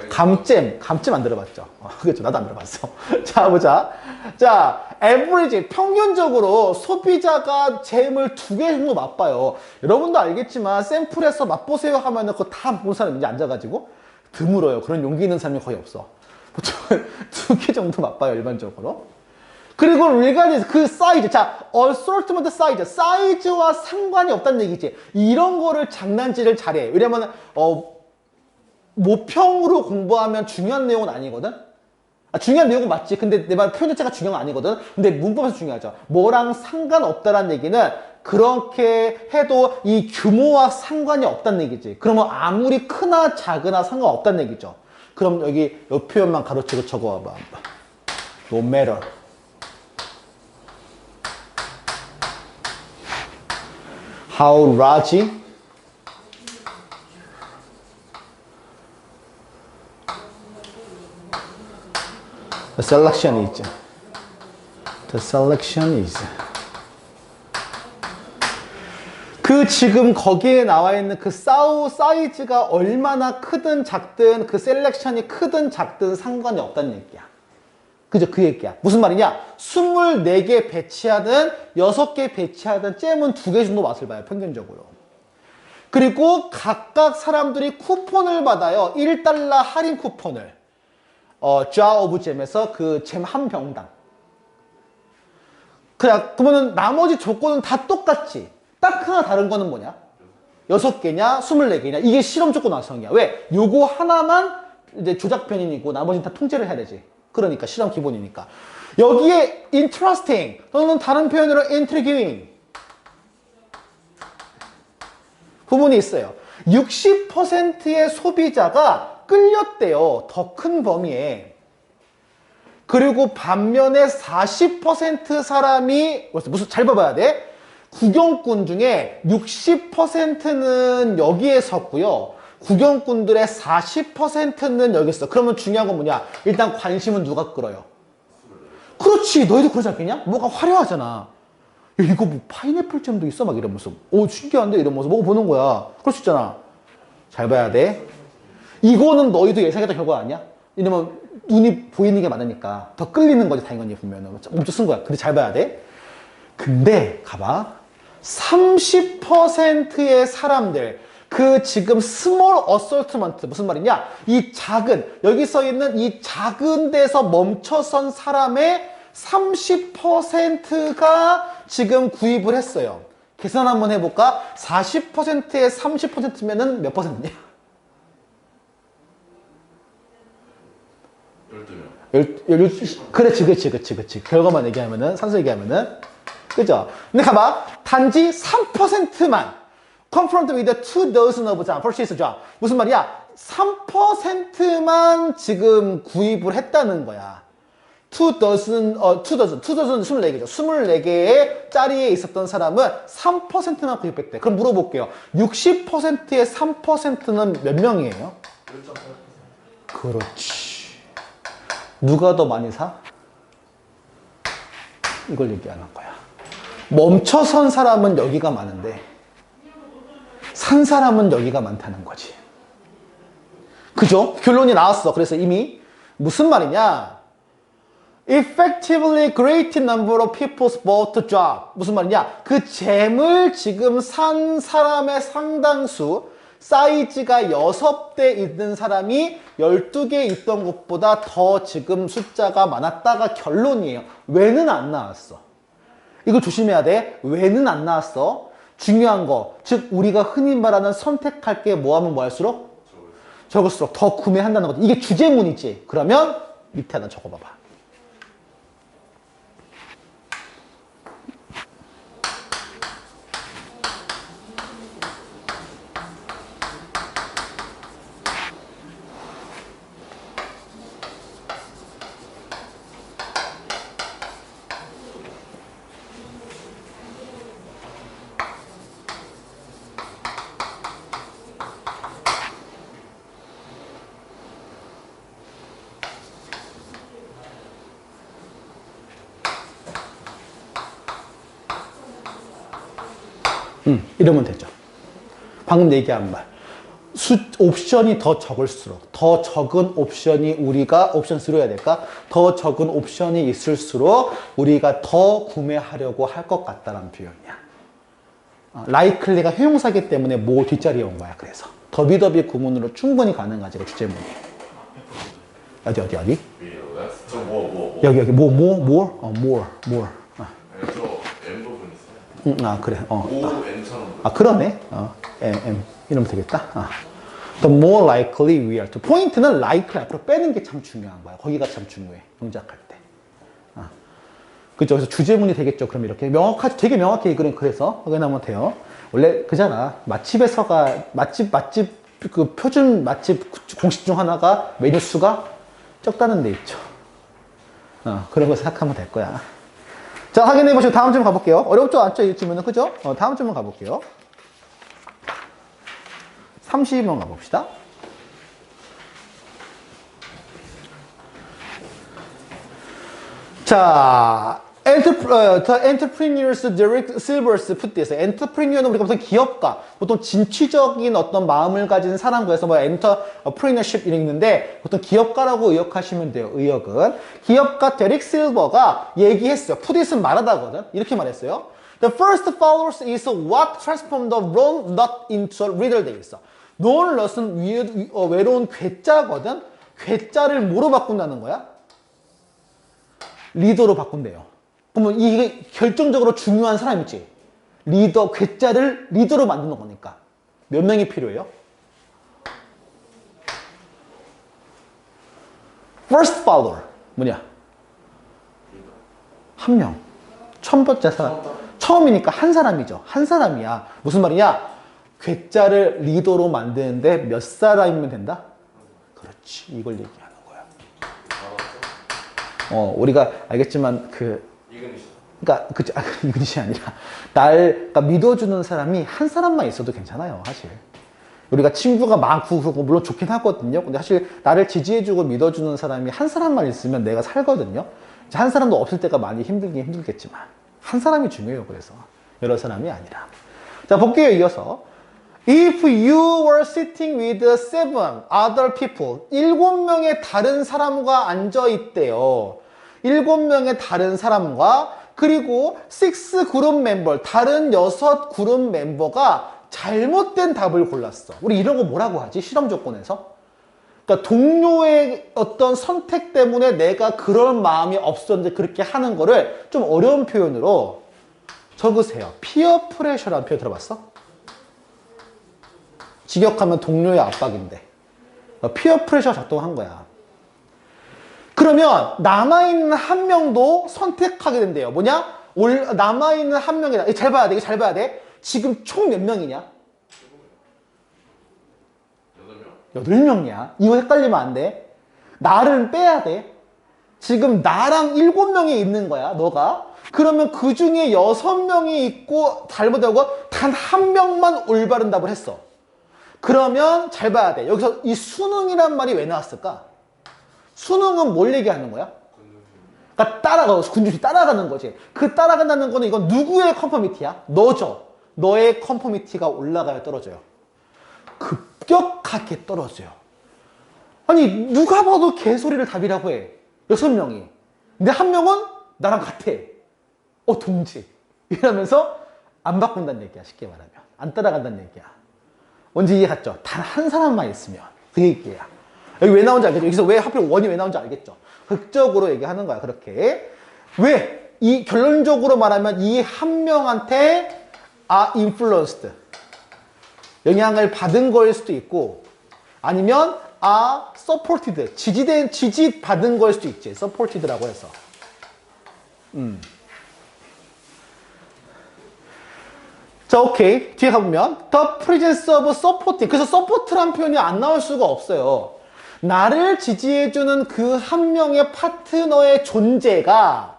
[SPEAKER 1] 감잼 안 들어봤죠? 그렇죠. 나도 안 들어봤어. 자, 보자. 자, average, 평균적으로 소비자가 잼을 2개 정도 맛봐요. 여러분도 알겠지만, 샘플에서 맛보세요 하면은 그거 다 본 사람이 이제 앉아가지고 드물어요. 그런 용기 있는 사람이 거의 없어. 보통 2개 정도 맛봐요, 일반적으로. 그리고 regardless 그 사이즈, 자, assortment 사이즈와 상관이 없다는 얘기지. 이런 거를 장난질을 잘해. 왜냐면 모평으로 공부하면 중요한 내용은 아니거든. 중요한 내용은 맞지. 근데 내 말 표현 자체가 중요한 건 아니거든. 근데 문법에서 중요하죠. 뭐랑 상관없다라는 얘기는 그렇게 해도 이 규모와 상관이 없다는 얘기지. 그러면 아무리 크나 작으나 상관없다는 얘기죠. 그럼 여기 이 표현만 가로치고 적어와봐. No matter. How large the selection is. The selection is. 그 지금 거기에 나와 있는 그 사이즈가 얼마나 크든 작든 그 셀렉션이 크든 작든 상관이 없다는 얘기야. 그죠? 그 얘기야. 무슨 말이냐? 24개 배치하든 6개 배치하든 잼은 2개 정도 맛을 봐요. 평균적으로. 그리고 각각 사람들이 쿠폰을 받아요. 1달러 할인 쿠폰을. jar of 잼에서 그 잼 한 병당. 그러면은 나머지 조건은 다 똑같지. 딱 하나 다른 거는 뭐냐? 6개냐? 24개냐? 이게 실험 조건 완성이야. 왜? 요거 하나만 이제 조작 변인이고 나머지는 다 통제를 해야 되지. 그러니까 실험 기본이니까. 여기에 interesting 또는 다른 표현으로 intriguing 부분이 있어요. 60%의 소비자가 끌렸대요. 더 큰 범위에. 그리고 반면에 40% 사람이 무슨 잘 봐봐야 돼. 구경꾼 중에 60%는 여기에 섰고요. 구경꾼들의 40%는 여기 있어. 그러면 중요한 건 뭐냐? 일단 관심은 누가 끌어요? 그렇지. 너희도 그러지 않겠냐? 뭐가 화려하잖아. 야, 이거 뭐 파인애플 잼도 있어? 막 이러면서. 오, 신기한데? 이러면서 먹어보는 거야. 그럴 수 있잖아. 잘 봐야 돼. 이거는 너희도 예상했던 결과 아니야? 이러면 눈이 보이는 게 많으니까 더 끌리는 거지, 당연히 보면은. 엄청 쓴 거야. 근데 잘 봐야 돼. 근데 가봐. 30%의 사람들, 그 지금 small assortment 무슨 말이냐? 이 작은, 여기 써 있는 이 작은 데서 멈춰선 사람의 30%가 지금 구입을 했어요. 계산 한번 해볼까? 40%에 30%면은 몇 퍼센트냐?
[SPEAKER 2] 12명.
[SPEAKER 1] 그렇지. 결과만 얘기하면은, 산수 얘기하면은. 그죠? 근데 가봐. 단지 3%만 confront with 2 dozen of job, purchase job. 무슨 말이야? 3%만 지금 구입을 했다는 거야. 2 dozen 24개죠. 24개의 자리에 있었던 사람은 3%만 구입했대. 그럼 물어볼게요. 60%의 3%는 몇 명이에요?
[SPEAKER 2] 1.8%.
[SPEAKER 1] 그렇지. 누가 더 많이 사? 이걸 얘기하는 거야. 멈춰선 사람은 여기가 많은데 산 사람은 여기가 많다는 거지. 그죠? 결론이 나왔어. 그래서 이미 무슨 말이냐? Effectively great number of people bought the job. 무슨 말이냐? 그 잼을 지금 산 사람의 상당수, 사이즈가 6대 있는 사람이 12개 있던 것보다 더 지금 숫자가 많았다가 결론이에요. 왜는 안 나왔어? 이거 조심해야 돼. 왜는 안 나왔어? 중요한 거. 즉 우리가 흔히 말하는 선택할 게 뭐하면 뭐할수록? 적을수록 더 구매한다는 거지. 이게 주제문이지. 그러면 밑에 하나 적어봐봐. 이러면 되죠. 방금 얘기한 말. 옵션이 더 적을수록, 더 적은 옵션이 우리가 옵션 3로 해야 될까? 더 적은 옵션이 있을수록 우리가 더 구매하려고 할 것 같다는 표현이야. likely가 형용사기 때문에 뭐 뒷자리에 온 거야. 그래서 더비더비 구문으로 충분히 가능하지. 주제문이. 어디? 여기 more.
[SPEAKER 2] 저 M 부분 있어요.
[SPEAKER 1] 그래.
[SPEAKER 2] O N처럼.
[SPEAKER 1] 그러네. M. 이러면 되겠다. The more likely we are to. 포인트는 likely 앞으로 빼는 게 참 중요한 거야. 거기가 참 중요해. 동작할 때. 그죠? 그래서 주제문이 되겠죠. 그럼 이렇게 되게 명확히 그래서 확인하면 돼요. 원래 그잖아. 맛집 그 표준 맛집 공식 중 하나가 메뉴 수가 적다는 데 있죠. 그런 거 생각하면 될 거야. 자, 확인해 보시고 다음 질문 가볼게요. 어렵죠? 않죠? 이 질문은 그죠? 다음 질문 가볼게요. 32번 가봅시다. 자, The entrepreneurs Derek Silvers put this. entrepreneur는 우리가 보통 기업가, 보통 진취적인 어떤 마음을 가진 사람과 해서 entrepreneurship 이런 게 있는데 보통 기업가라고 의역하시면 돼요. 의역은. 기업가 데릭 실버가 얘기했어요. put it은 말하다거든. 이렇게 말했어요. The first follows is what transformed the wrong nut into a riddle 돼 있어. lone nut은 외로운 괴짜거든. 괴짜를 뭐로 바꾼다는 거야? 리더로 바꾼대요. 그러면 이게 결정적으로 중요한 사람이지. 리더, 괴짜를 리더로 만드는 거니까. 몇 명이 필요해요? First follower. 뭐냐? 한 명. 첫 번째 사람. 처음이니까 한 사람이죠. 한 사람이야. 무슨 말이냐? 괴짜를 리더로 만드는데 몇 사람이면 된다? 그렇지. 이걸 얘기하는 거야. 우리가 알겠지만 이근이시 아니라 그러니까 믿어주는 사람이 한 사람만 있어도 괜찮아요. 사실 우리가 친구가 많고 그러고 물론 좋긴 하거든요. 근데 사실 나를 지지해주고 믿어주는 사람이 한 사람만 있으면 내가 살거든요. 한 사람도 없을 때가 많이 힘들겠지만 한 사람이 중요해요. 그래서 여러 사람이 아니라. 자, 볼게요. 이어서 If you were sitting with 7 other people, 7명의 다른 사람과 앉아있대요. 7명의 다른 사람과 그리고 6 그룹 멤버, 다른 6 그룹 멤버가 잘못된 답을 골랐어. 우리 이런 거 뭐라고 하지? 실험 조건에서? 그러니까 동료의 어떤 선택 때문에 내가 그럴 마음이 없었는데 그렇게 하는 거를 좀 어려운 표현으로 적으세요. 피어 프레셔라는 표현 들어봤어? 직역하면 동료의 압박인데 피어 프레셔 작동한 거야. 그러면 남아있는 한 명도 선택하게 된대요. 뭐냐? 남아있는 한 명이다. 이거 잘 봐야 돼. 이거 잘 봐야 돼. 지금 총 몇 명이냐? 8명이야. 이거 헷갈리면 안 돼. 나를 빼야 돼. 지금 나랑 7명이 있는 거야, 너가. 그러면 그 중에 6명이 있고 잘못하고 단 한 명만 올바른 답을 했어. 그러면 잘 봐야 돼. 여기서 이 수능이란 말이 왜 나왔을까? 수능은 뭘 얘기하는 거야? 그러니까 군중이 따라가는 거지. 그 따라간다는 거는 이건 누구의 컨퍼미티야? 너죠. 너의 컨퍼미티가 올라가요, 떨어져요? 급격하게 떨어져요. 아니 누가 봐도 개소리를 답이라고 해. 6명이. 근데 한 명은 나랑 같아. 동지. 이러면서 안 바꾼다는 얘기야. 쉽게 말하면. 안 따라간다는 얘기야. 뭔지 이해 갔죠? 단 한 사람만 있으면. 그 얘기야. 여기 왜 나온지 알겠죠? 여기서 왜 하필 원이 왜 나온지 알겠죠? 극적으로 얘기하는 거야. 그렇게. 왜? 이 결론적으로 말하면 이 한 명한테 influenced. 영향을 받은 거일 수도 있고 아니면 supported. 지지받은 거일 수도 있지. supported라고 해서. 자, 오케이. 뒤에 가보면 the presence of supporting. 그래서 support란 표현이 안 나올 수가 없어요. 나를 지지해주는 그 한 명의 파트너의 존재가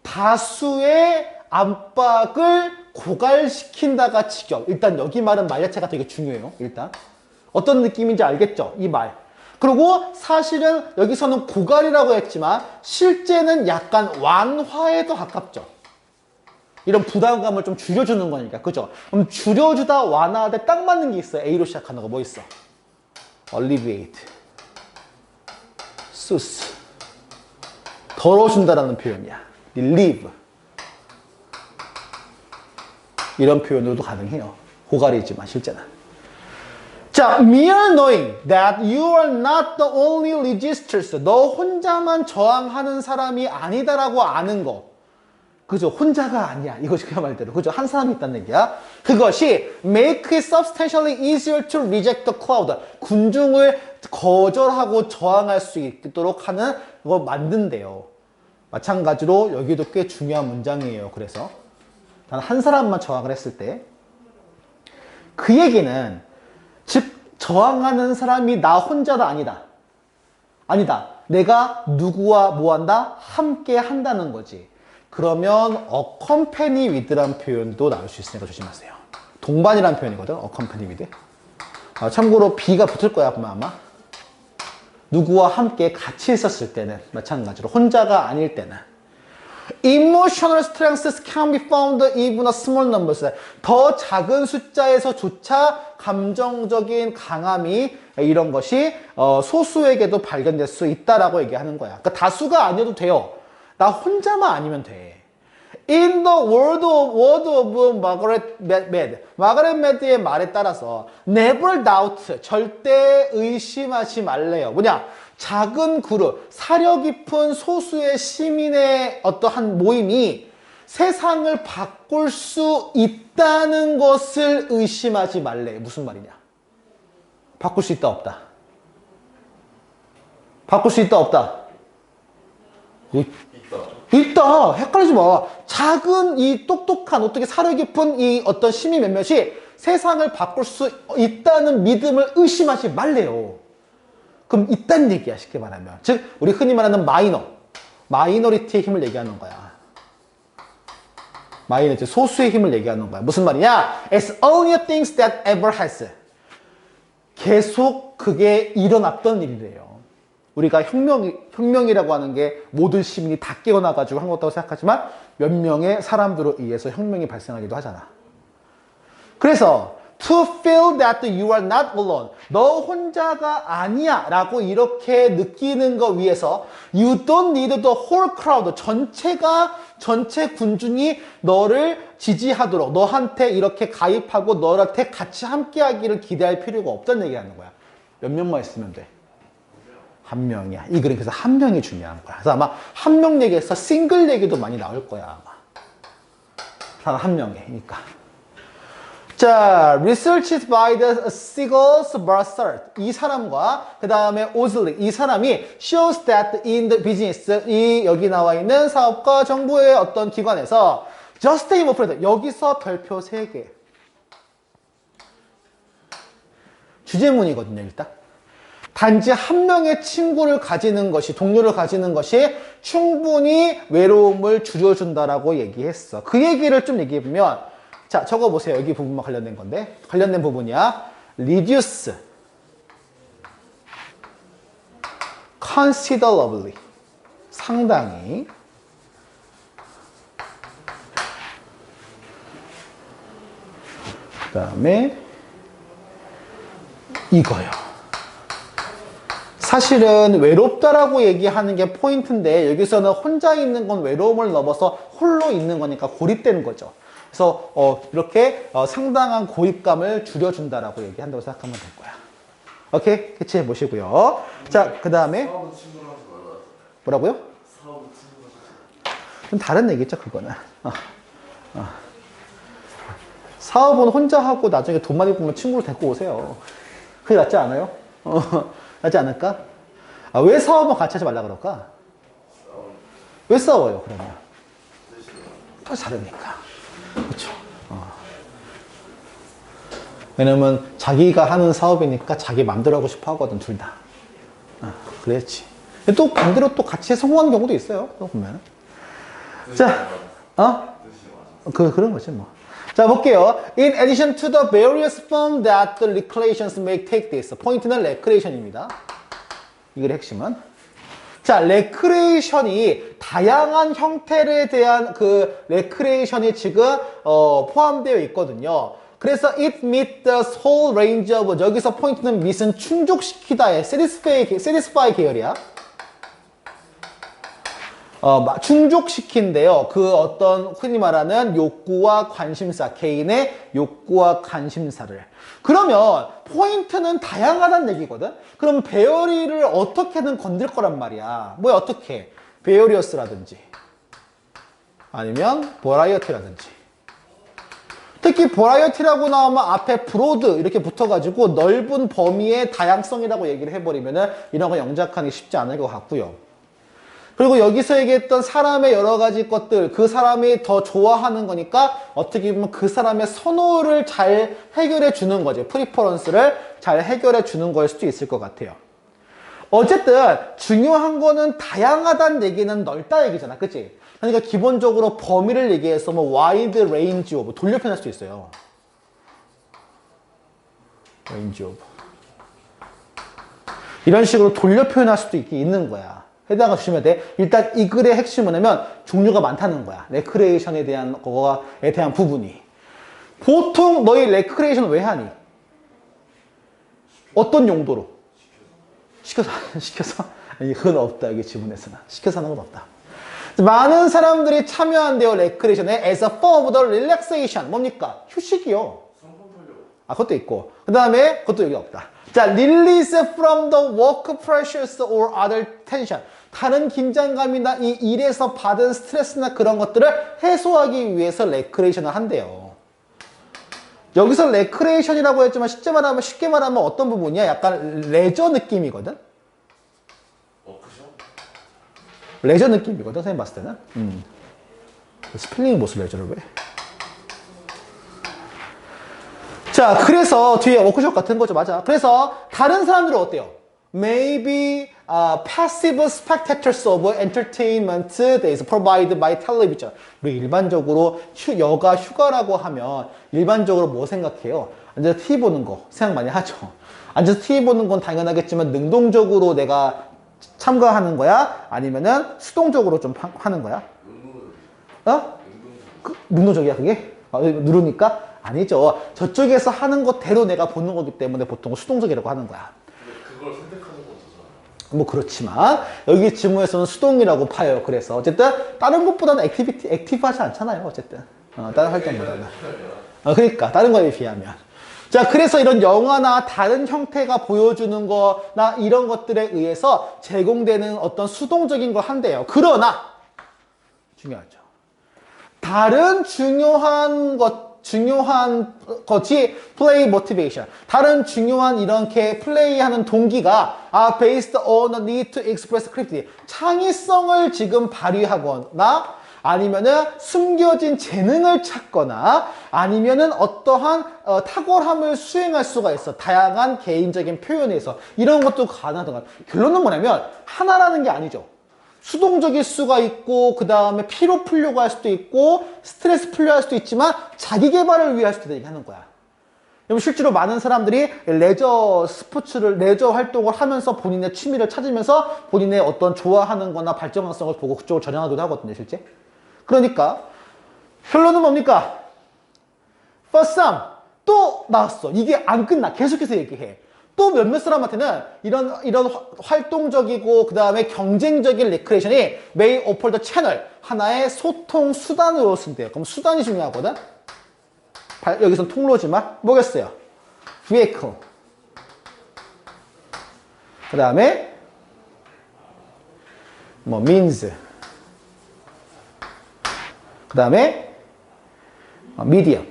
[SPEAKER 1] 다수의 압박을 고갈시킨다가 치죠. 일단 여기 말은 말 자체가 되게 중요해요. 일단 어떤 느낌인지 알겠죠? 이 말. 그리고 사실은 여기서는 고갈이라고 했지만 실제는 약간 완화에도 가깝죠. 이런 부담감을 좀 줄여주는 거니까. 그죠? 그럼 줄여주다 완화하되 딱 맞는 게 있어요. A로 시작하는 거 뭐 있어? alleviate, soothe, 덜어준다라는 표현이야. relieve. 이런 표현으로도 가능해요. 고갈이지만 실제는. 자, mere knowing that you are not the only resistors. 너 혼자만 저항하는 사람이 아니다라고 아는 거. 그죠? 혼자가 아니야. 이것이 그냥 말대로. 그죠? 한 사람이 있다는 얘기야. 그것이 make it substantially easier to reject the cloud. 군중을 거절하고 저항할 수 있도록 하는 거 만든대요. 마찬가지로 여기도 꽤 중요한 문장이에요. 그래서 단 한 사람만 저항을 했을 때 그 얘기는 즉 저항하는 사람이 나 혼자가 아니다. 아니다. 내가 누구와 뭐 한다? 함께 한다는 거지. 그러면 accompany with라는 표현도 나올 수 있으니까 조심하세요. 동반이라는 표현이거든. accompany with. 참고로 B가 붙을 거야. 그러면 아마 누구와 함께 같이 있었을 때는 마찬가지로 혼자가 아닐 때는 Emotional strengths can be found even in small numbers. 더 작은 숫자에서조차 감정적인 강함이 이런 것이 소수에게도 발견될 수 있다라고 얘기하는 거야. 그러니까 다수가 아니어도 돼요. 나 혼자만 아니면 돼. In the word of Margaret Mead. 마가렛 메드의 말에 따라서 never doubt, 절대 의심하지 말래요. 뭐냐? 작은 그룹, 사려 깊은 소수의 시민의 어떠한 모임이 세상을 바꿀 수 있다는 것을 의심하지 말래. 무슨 말이냐? 바꿀 수 있다, 없다? 바꿀 수 있다, 없다? 있다. 헷갈리지 마. 작은 이 똑똑한 어떻게 사려 깊은 이 어떤 시민 몇몇이 세상을 바꿀 수 있다는 믿음을 의심하지 말래요. 그럼 있다는 얘기야. 쉽게 말하면. 즉 우리 흔히 말하는 마이너리티의 힘을 얘기하는 거야. 마이너리티, 소수의 힘을 얘기하는 거야. 무슨 말이냐? It's only things that ever has. 계속 그게 일어났던 일이래요. 우리가 혁명이라고 하는 게 모든 시민이 다 깨어나가지고 한 것다고 생각하지만 몇 명의 사람들로 의해서 혁명이 발생하기도 하잖아. 그래서 to feel that you are not alone. 너 혼자가 아니야 라고 이렇게 느끼는 거 위해서 you don't need the whole crowd. 전체 군중이 너를 지지하도록 너한테 이렇게 가입하고 너한테 같이 함께 하기를 기대할 필요가 없다는 얘기하는 거야. 몇 명만 있으면 돼. 한 명이야. 이 그림 그래서 한 명이 중요한 거야. 그래서 아마 한 명 얘기에서 싱글 얘기도 많이 나올 거야 아마. 단 한 명이니까. 자, researches by the Seagulls Bassert. 이 사람과 그 다음에 오즐리 이 사람이 shows that in the business 이 여기 나와 있는 사업과 정부의 어떤 기관에서 just aim of freedom 여기서 별표 3개. 주제문이거든요, 일단. 단지 한 명의 친구를 가지는 것이, 동료를 가지는 것이 충분히 외로움을 줄여준다라고 얘기했어. 그 얘기를 좀 얘기해보면, 자, 적어보세요. 여기 부분만 관련된 건데. 관련된 부분이야. reduce considerably. 상당히. 그 다음에 이거요. 사실은 외롭다라고 얘기하는 게 포인트인데 여기서는 혼자 있는 건 외로움을 넘어서 홀로 있는 거니까 고립되는 거죠. 그래서 이렇게 상당한 고립감을 줄여준다라고 얘기한다고 생각하면 될 거야. 오케이? 캐치해 보시고요. 자, 그 다음에
[SPEAKER 2] 사업은 친구랑 하지 말라.
[SPEAKER 1] 뭐라고요?
[SPEAKER 2] 사업은 친구랑 하지
[SPEAKER 1] 좀 다른 얘기죠, 그거는. 사업은 혼자 하고 나중에 돈 많이 벌면 친구를 데리고 오세요. 그게 낫지 않아요? 낫지 않을까? 아, 왜 사업은 같이 하지 말라 그럴까? 왜 싸워요, 그러면? 또 다르니까. 그렇죠. 왜냐면 자기가 하는 사업이니까 자기 맘대로 하고 싶어 하거든, 둘 다. 그랬지. 또 반대로 또 같이 성공하는 경우도 있어요, 또 보면. 자, 그런 거지, 뭐. 자, 볼게요. In addition to the various forms that the recreations may take this. 포인트는 recreation입니다. 이걸 핵심은. 자, 레크레이션이 다양한 형태에 대한 그 레크레이션이 지금 포함되어 있거든요. 그래서 it meet the whole range of 여기서 포인트는 meet은 충족시키다의 satisfy 계열이야. 충족시킨대요. 그 어떤 흔히 말하는 욕구와 관심사, 개인의 욕구와 관심사를. 그러면 포인트는 다양하다는 얘기거든. 그럼 배열이를 어떻게든 건들 거란 말이야. 뭐야 어떻게? 베어리어스라든지 아니면 버라이어티라든지. 특히 버라이어티라고 나오면 앞에 브로드 이렇게 붙어가지고 넓은 범위의 다양성이라고 얘기를 해버리면은 이런 거 영작하기 쉽지 않을 것 같고요. 그리고 여기서 얘기했던 사람의 여러 가지 것들, 그 사람이 더 좋아하는 거니까 어떻게 보면 그 사람의 선호를 잘 해결해 주는 거지. 프리퍼런스를 잘 해결해 주는 거일 수도 있을 것 같아요. 어쨌든 중요한 거는 다양하다는 얘기는 넓다 얘기잖아. 그치? 그러니까 기본적으로 범위를 얘기해서 뭐 wide range of 돌려 표현할 수도 있어요. range of 이런 식으로 돌려 표현할 수도 있는 거야. 해당을 주시면 돼. 일단 이 글의 핵심은 뭐냐면 종류가 많다는 거야. 레크레이션에 대한 거에 대한 부분이. 보통 너희 레크레이션 왜 하니? 어떤 용도로? 시켜서? 아니, 그건 없다. 여기 지문에서는. 시켜서 하는 건 없다. 많은 사람들이 참여한대요. 레크레이션에 as a form of the relaxation. 뭡니까? 휴식이요. 그것도 있고. 그 다음에 그것도 여기 없다. 자, release from the work pressures or other tension. 다른 긴장감이나 이 일에서 받은 스트레스나 그런 것들을 해소하기 위해서 레크레이션을 한대요. 여기서 레크레이션이라고 했지만 쉽게 말하면 어떤 부분이야? 약간 레저 느낌이거든?
[SPEAKER 2] 그죠?
[SPEAKER 1] 레저 느낌이거든, 선생님 봤을 때는. 스펠링이 무슨 레저를 왜? 자, 그래서 뒤에 워크숍 같은 거죠. 맞아. 그래서 다른 사람들은 어때요? Maybe passive spectators of entertainment that is provided by television. 우리 일반적으로 여가 휴가라고 하면 일반적으로 뭐 생각해요? 앉아서 TV 보는 거 생각 많이 하죠. 앉아서 TV 보는 건 당연하겠지만 능동적으로 내가 참가하는 거야? 아니면은 수동적으로 좀 하는 거야? 능동적이야 그게? 누르니까? 아니죠. 저쪽에서 하는 것대로 내가 보는 거기 때문에 보통 수동적이라고 하는 거야.
[SPEAKER 2] 근데 그걸 선택하는 건 저잖아.
[SPEAKER 1] 뭐 그렇지만 여기 지문에서는 수동이라고 봐요. 그래서 어쨌든 다른 것보다는 액티브하지 않잖아요. 어쨌든 다른 활동보다는. 그러니까 다른 거에 비하면. 자, 그래서 이런 영화나 다른 형태가 보여주는 거나 이런 것들에 의해서 제공되는 어떤 수동적인 걸 한대요. 그러나 중요하죠. 다른 중요한 것이 play motivation. 다른 중요한 이렇게 플레이하는 동기가 based on the need to express creativity. 창의성을 지금 발휘하거나 아니면은 숨겨진 재능을 찾거나 아니면은 어떠한 탁월함을 수행할 수가 있어. 다양한 개인적인 표현에서 이런 것도 가능하다. 결론은 뭐냐면 하나라는 게 아니죠. 수동적일 수가 있고 그 다음에 피로 풀려고 할 수도 있고 스트레스 풀려 할 수도 있지만 자기 개발을 위해 할 수도 하는 거야. 여러분 실제로 많은 사람들이 레저 활동을 하면서 본인의 취미를 찾으면서 본인의 어떤 좋아하는 거나 발전 가능성을 보고 그쪽을 전향하기도 하거든요, 실제. 그러니까 결론은 뭡니까? First some 또 나왔어. 이게 안 끝나. 계속해서 얘기해. 또 몇몇 사람한테는 이런 활동적이고 그 다음에 경쟁적인 레크레이션이 may offer the channel 하나의 소통 수단으로 쓴대요. 그럼 수단이 중요하거든. 여기선 통로지만 뭐겠어요? vehicle. 그 다음에 뭐 means. 그 다음에 medium.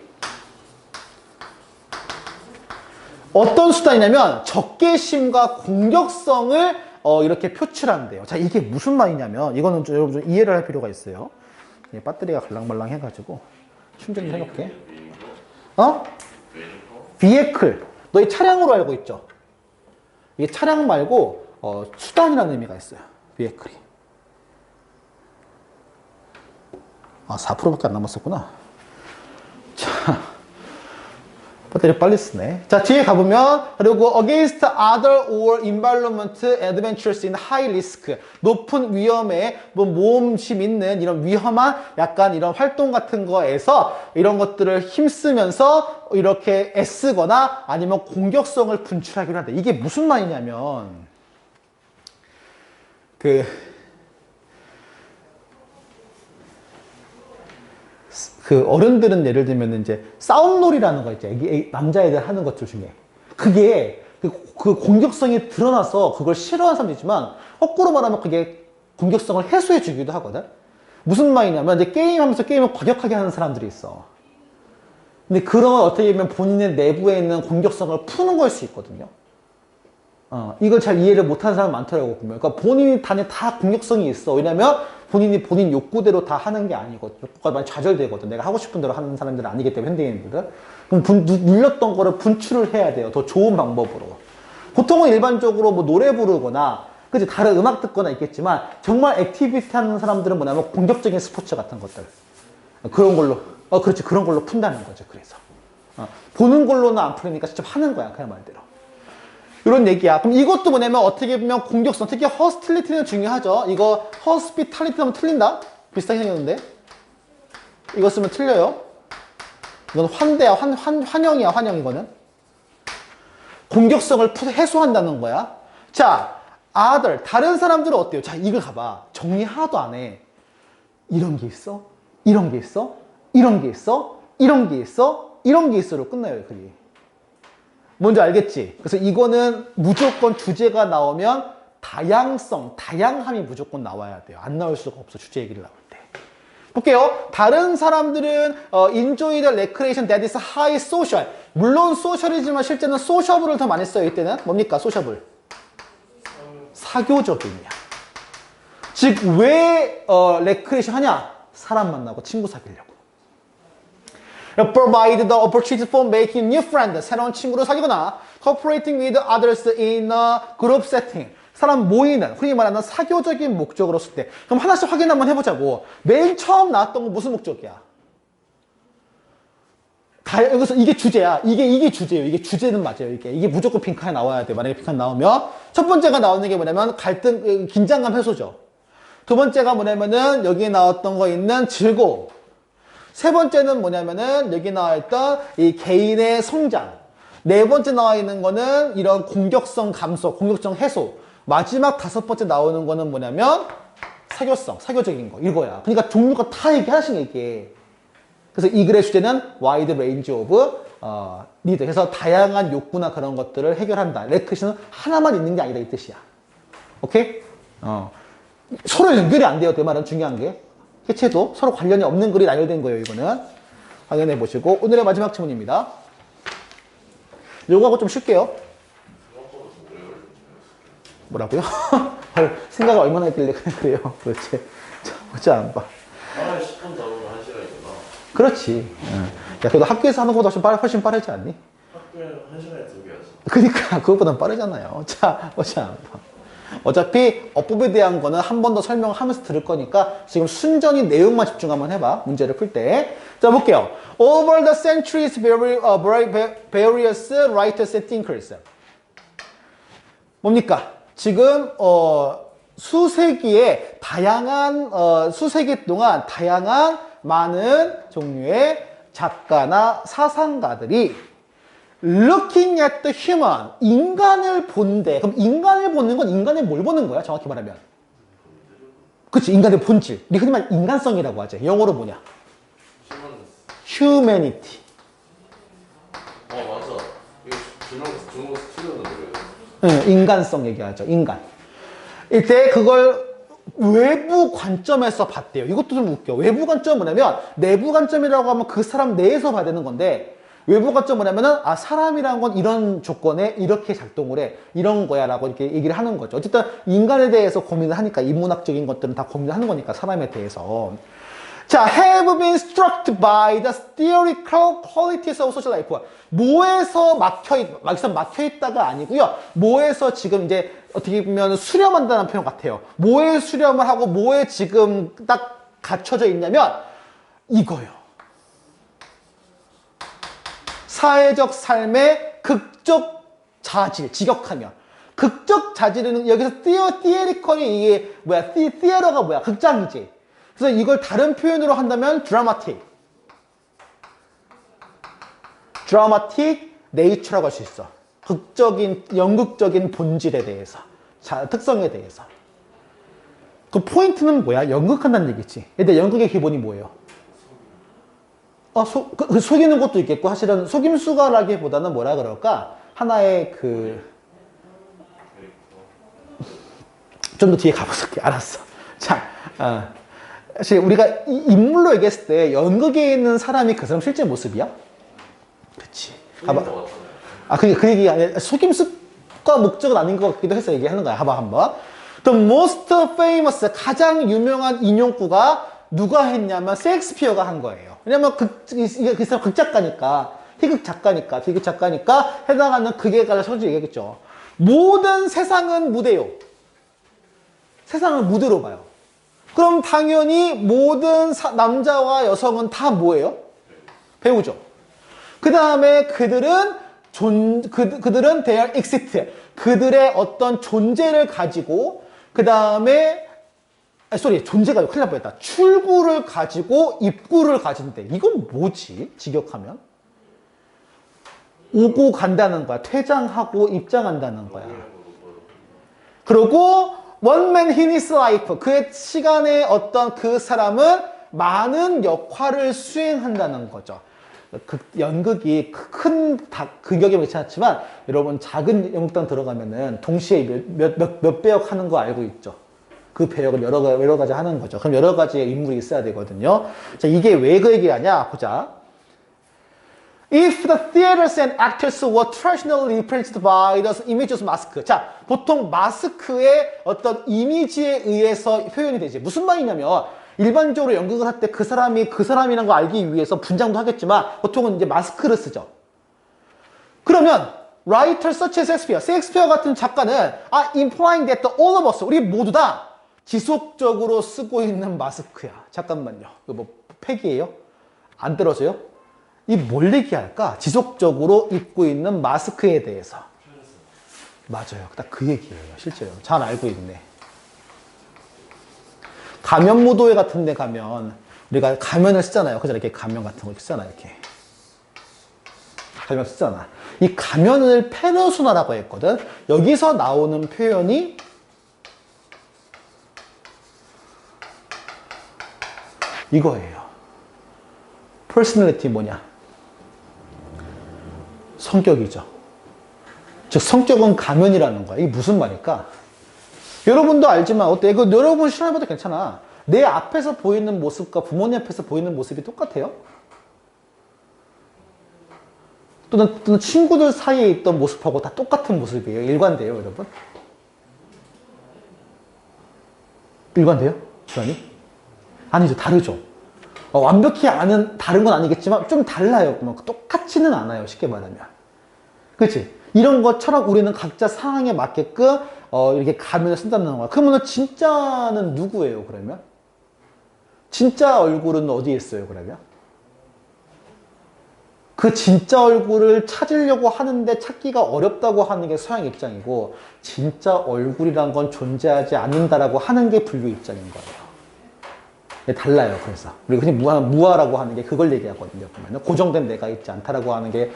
[SPEAKER 1] 어떤 수단이냐면 적개심과 공격성을 이렇게 표출한대요. 자, 이게 무슨 말이냐면 이거는 좀 여러분 좀 이해를 할 필요가 있어요. 배터리가 갈랑말랑 해가지고 충전 좀 해볼게. vehicle. 너희 차량으로 알고 있죠? 이게 차량 말고 수단이라는 의미가 있어요. vehicle이. 4%밖에 안 남았었구나. 자, 배터리 빨리 쓰네. 자, 뒤에 가보면 그리고 against other or environment adventures in high risk 높은 위험에 뭐 모험심 있는 이런 위험한 약간 이런 활동 같은 거에서 이런 것들을 힘쓰면서 이렇게 애쓰거나 아니면 공격성을 분출하기로 한다. 이게 무슨 말이냐면 그 어른들은 예를 들면 이제 싸움놀이라는 거 있죠. 남자애들 하는 것들 중에. 그게 그 공격성이 드러나서 그걸 싫어하는 사람도 있지만 거꾸로 말하면 그게 공격성을 해소해 주기도 하거든. 무슨 말이냐면 이제 게임하면서 게임을 과격하게 하는 사람들이 있어. 근데 그런 건 어떻게 보면 본인의 내부에 있는 공격성을 푸는 걸 수 있거든요. 이걸 잘 이해를 못하는 사람 많더라고 보면. 그러니까 본인이 다 공격성이 있어. 왜냐면 본인이 본인 욕구대로 다 하는 게 아니거든. 욕구가 많이 좌절되거든. 내가 하고 싶은 대로 하는 사람들은 아니기 때문에 현대인들은. 그럼 눌렸던 거를 분출을 해야 돼요. 더 좋은 방법으로. 보통은 일반적으로 뭐 노래 부르거나 그치 다른 음악 듣거나 있겠지만 정말 액티비티 하는 사람들은 뭐냐면 공격적인 스포츠 같은 것들. 그런 걸로 그렇지 그런 걸로 푼다는 거죠. 그래서 보는 걸로는 안 풀리니까 직접 하는 거야. 그냥 말대로. 이런 얘기야. 그럼 이것도 뭐냐면 어떻게 보면 공격성, 특히 허스틸리티는 중요하죠. 이거 허스피탈리티 하면 틀린다? 비슷하게 생겼는데 이거 쓰면 틀려요. 이건 환대야, 환영이야, 환영 이거는. 공격성을 해소한다는 거야. 자, other, 다른 사람들은 어때요? 자, 이걸 가봐. 정리 하나도 안 해. 이런 게 있어? 이런 게 있어? 이런 게 있어? 이런 게 있어? 이런 게 있어로 끝나요, 글이. 뭔지 알겠지? 그래서 이거는 무조건 주제가 나오면 다양함이 무조건 나와야 돼요. 안 나올 수가 없어, 주제 얘기를 나올 때. 볼게요. 다른 사람들은 enjoy the recreation that is high social. 물론 소셜이지만 실제는 소셜을 더 많이 써요. 이때는 뭡니까? 소셜. 사교적이냐. 즉, 왜 레크레이션 하냐? 사람 만나고 친구 사귀려고. Provide the opportunity for making new friends. 새로운 친구를 사귀거나 cooperating with others in a group setting. 사람 모이는, 흔히 말하는 사교적인 목적으로 쓸 때. 그럼 하나씩 확인 한번 해보자고. 맨 처음 나왔던 건 무슨 목적이야? 여기서 이게 주제야. 이게 주제예요. 이게 주제는 맞아요. 이게 무조건 빈칸에 나와야 돼. 만약에 빈칸 나오면. 첫 번째가 나오는 게 뭐냐면 갈등, 긴장감 해소죠. 두 번째가 뭐냐면은 여기 나왔던 거 있는 즐거움. 세 번째는 뭐냐면은 여기 나와 있던 이 개인의 성장. 네 번째 나와 있는 거는 이런 공격성 감소, 공격성 해소. 마지막 다섯 번째 나오는 거는 뭐냐면 사교성, 사교적인 거 이거야. 그러니까 종류가 다 이렇게 하나씩 얘기해. 그래서 이 글의 주제는 wide range of need. 그래서 다양한 욕구나 그런 것들을 해결한다. 레크레이션은 하나만 있는 게 아니다 이 뜻이야. 오케이? 서로 연결이 안 돼요. 그 말은 중요한 게. 해체도 서로 관련이 없는 글이 나열된 거예요. 이거는 확인해 보시고 오늘의 마지막 질문입니다. 요거하고 좀 쉴게요. 뭐라고요? 생각을 얼마나 했길래 그래요 도대체. 자, 보자 한번.
[SPEAKER 2] 아, 10분 잡으면 1시간이구나.
[SPEAKER 1] 그렇지. 야, 그래도 학교에서 하는 것보다 훨씬 빠르지 않니?
[SPEAKER 2] 학교에 1시간에 2개 하지.
[SPEAKER 1] 그러니까 그것보다 빠르잖아요. 자, 보자 한번. 어차피 어법에 대한 거는 한 번 더 설명하면서 들을 거니까 지금 순전히 내용만 집중 한번 해봐. 문제를 풀 때. 자, 볼게요. Over the centuries, various writers and thinkers. 뭡니까? 지금 수세기에 다양한 수세기 동안 다양한 많은 종류의 작가나 사상가들이 looking at the human, 인간을 본대. 그럼 인간을 보는 건 인간의 뭘 보는 거야? 정확히 말하면. 그치, 인간의 본질. 우리 흔히 말 인간성이라고 하죠. 영어로 뭐냐? humanity.
[SPEAKER 2] 맞아. 이거 중국에서 틀렸는데 그래요.
[SPEAKER 1] 응, 인간성 얘기하죠. 인간. 이때 그걸 외부 관점에서 봤대요. 이것도 좀 웃겨. 외부 관점은 뭐냐면 내부 관점이라고 하면 그 사람 내에서 봐야 되는 건데 외부 관점은 뭐냐면은 사람이란 건 이런 조건에 이렇게 작동을 해. 이런 거야 라고 이렇게 얘기를 하는 거죠. 어쨌든 인간에 대해서 고민을 하니까 인문학적인 것들은 다 고민을 하는 거니까 사람에 대해서. 자, have been struck by the theoretical qualities of social life. 뭐에서 막혀있다가 아니고요. 뭐에서 지금 이제 어떻게 보면 수렴한다는 표현 같아요. 뭐에 수렴을 하고 뭐에 지금 딱 갖춰져 있냐면 이거요. 사회적 삶의 극적 자질, 직역하면. 극적 자질은 여기서 theoretically 이게 뭐야? theater가 뭐야? 극장이지. 그래서 이걸 다른 표현으로 한다면 dramatic nature라고 할 수 있어. 극적인, 연극적인 본질에 대해서, 특성에 대해서. 그 포인트는 뭐야? 연극한다는 얘기지. 근데 연극의 기본이 뭐예요? 속이는 것도 있겠고, 사실은 속임수가라기보다는 뭐라 그럴까? 하나의 좀 더 뒤에 가보실게. 알았어. 자, 사실 우리가 인물로 얘기했을 때 연극에 있는 사람이 그 사람 실제 모습이야? 그치. 봐봐. 그 얘기 아니야. 속임수가 목적은 아닌 것 같기도 해서 얘기하는 거야. 봐봐, 한번. The most famous, 가장 유명한 인용구가 누가 했냐면 셰익스피어가 한 거예요. 왜냐면 그 사람 극작가니까, 희극 작가니까 해당하는 극에 관한 서술 얘기했겠죠. 모든 세상은 무대요. 세상을 무대로 봐요. 그럼 당연히 모든 남자와 여성은 다 뭐예요? 배우죠. 그 다음에 그들은 their exist. 그들의 어떤 존재를 가지고, 그 다음에, 존재가 큰일 날 뻔했다. 출구를 가지고 입구를 가진대. 이건 뭐지? 직역하면? 오고 간다는 거야. 퇴장하고 입장한다는 거야. 그리고 one man in his life. 그의 시간에 어떤 그 사람은 많은 역할을 수행한다는 거죠. 연극이 큰 극역이면 괜찮지만 여러분 작은 연극단 들어가면은 동시에 몇 배역 하는 거 알고 있죠? 그 배역을 여러 가지 하는 거죠. 그럼 여러 가지의 인물이 있어야 되거든요. 자, 이게 왜 그 얘기하냐? 보자. If the theaters and actors were traditionally represented by the images of mask. 자, 보통 마스크의 어떤 이미지에 의해서 표현이 되지. 무슨 말이냐면 일반적으로 연극을 할 때 그 사람이라는 걸 알기 위해서 분장도 하겠지만 보통은 이제 마스크를 쓰죠. 그러면 writer such as 셰익스피어 같은 작가는 implying that all of us, 우리 모두 다 지속적으로 쓰고 있는 마스크야. 잠깐만요. 이거 뭐 팩이에요? 안 떨어져요? 이 뭘 얘기할까? 지속적으로 입고 있는 마스크에 대해서. 맞아요. 딱 그 얘기예요. 실제로. 잘 알고 있네. 가면무도회 같은 데 가면 우리가 가면을 쓰잖아요. 그죠? 이렇게 가면 같은 거 쓰잖아. 이렇게. 가면 쓰잖아. 이 가면을 페르소나라고 했거든. 여기서 나오는 표현이 이거예요. personality 뭐냐? 성격이죠. 즉 성격은 가면이라는 거야. 이게 무슨 말일까? 여러분도 알지만 어때? 이거 여러분 실험해봐도 괜찮아. 내 앞에서 보이는 모습과 부모님 앞에서 보이는 모습이 똑같아요? 또는 친구들 사이에 있던 모습하고 다 똑같은 모습이에요? 일관돼요, 여러분? 일관돼요? 주관이? 아니죠, 다르죠. 완벽히 다른 건 아니겠지만 좀 달라요. 똑같지는 않아요, 쉽게 말하면. 그렇지? 이런 것처럼 우리는 각자 상황에 맞게끔 이렇게 가면을 쓴다는 거야. 그러면 진짜는 누구예요, 그러면? 진짜 얼굴은 어디에 있어요, 그러면? 그 진짜 얼굴을 찾으려고 하는데 찾기가 어렵다고 하는 게 서양 입장이고, 진짜 얼굴이란 건 존재하지 않는다라고 하는 게 불교 입장인 거예요. 달라요, 그래서. 우리가 그냥 무아라고 하는 게 그걸 얘기하거든요. 보면 고정된 내가 있지 않다라고 하는 게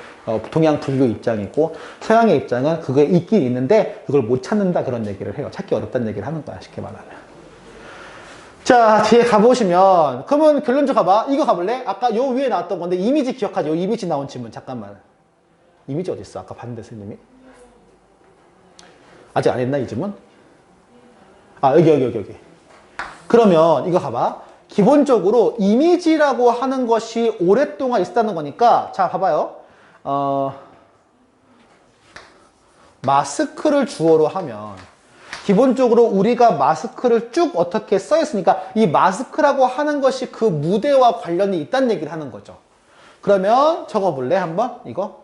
[SPEAKER 1] 동양 불교 입장이고, 서양의 입장은 그게 있긴 있는데 그걸 못 찾는다 그런 얘기를 해요. 찾기 어렵다는 얘기를 하는 거야, 쉽게 말하면. 자, 뒤에 가보시면, 그러면 결론적으로 가봐. 이거 가볼래? 아까 요 위에 나왔던 건데, 이미지 기억하죠? 요 이미지 나온 질문, 잠깐만. 이미지 어딨어? 아까 봤는데, 선생님이? 아직 안 했나, 이 질문? 아, 여기. 그러면 이거 가봐. 기본적으로 이미지라고 하는 것이 오랫동안 있었다는 거니까, 자, 봐봐요. 마스크를 주어로 하면, 기본적으로 우리가 마스크를 쭉 어떻게 써있으니까 이 마스크라고 하는 것이 그 무대와 관련이 있다는 얘기를 하는 거죠. 그러면 적어볼래? 한번 이거?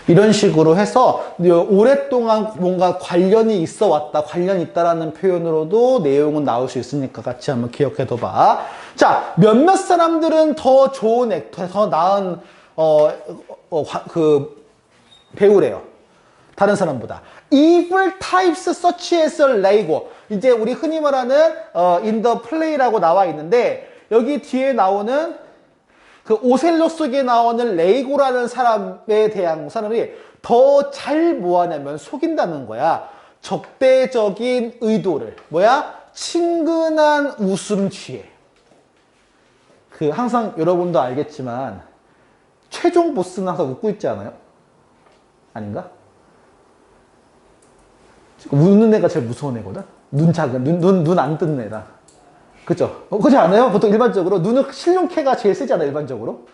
[SPEAKER 1] 이런 식으로 해서 오랫동안 뭔가 관련이 있어 왔다, 관련이 있다라는 표현으로도 내용은 나올 수 있으니까 같이 한번 기억해둬봐. 자, 몇몇 사람들은 더 좋은 액터, 더 나은 배우래요. 다른 사람보다. Evil types such as Lego. 이제 우리 흔히 말하는 in the play라고 나와 있는데 여기 뒤에 나오는 그 오셀로 속에 나오는 레이고라는 사람에 대한 사람이 더 잘 뭐하냐면 속인다는 거야. 적대적인 의도를. 뭐야? 친근한 웃음 취해. 항상 여러분도 알겠지만 최종 보스는 항상 웃고 있지 않아요? 아닌가? 웃는 애가 제일 무서운 애거든? 눈 안 뜨는 애다. 그죠? 그렇지 않아요? 보통 일반적으로 눈은 실눈캐가 제일 세잖아요, 일반적으로.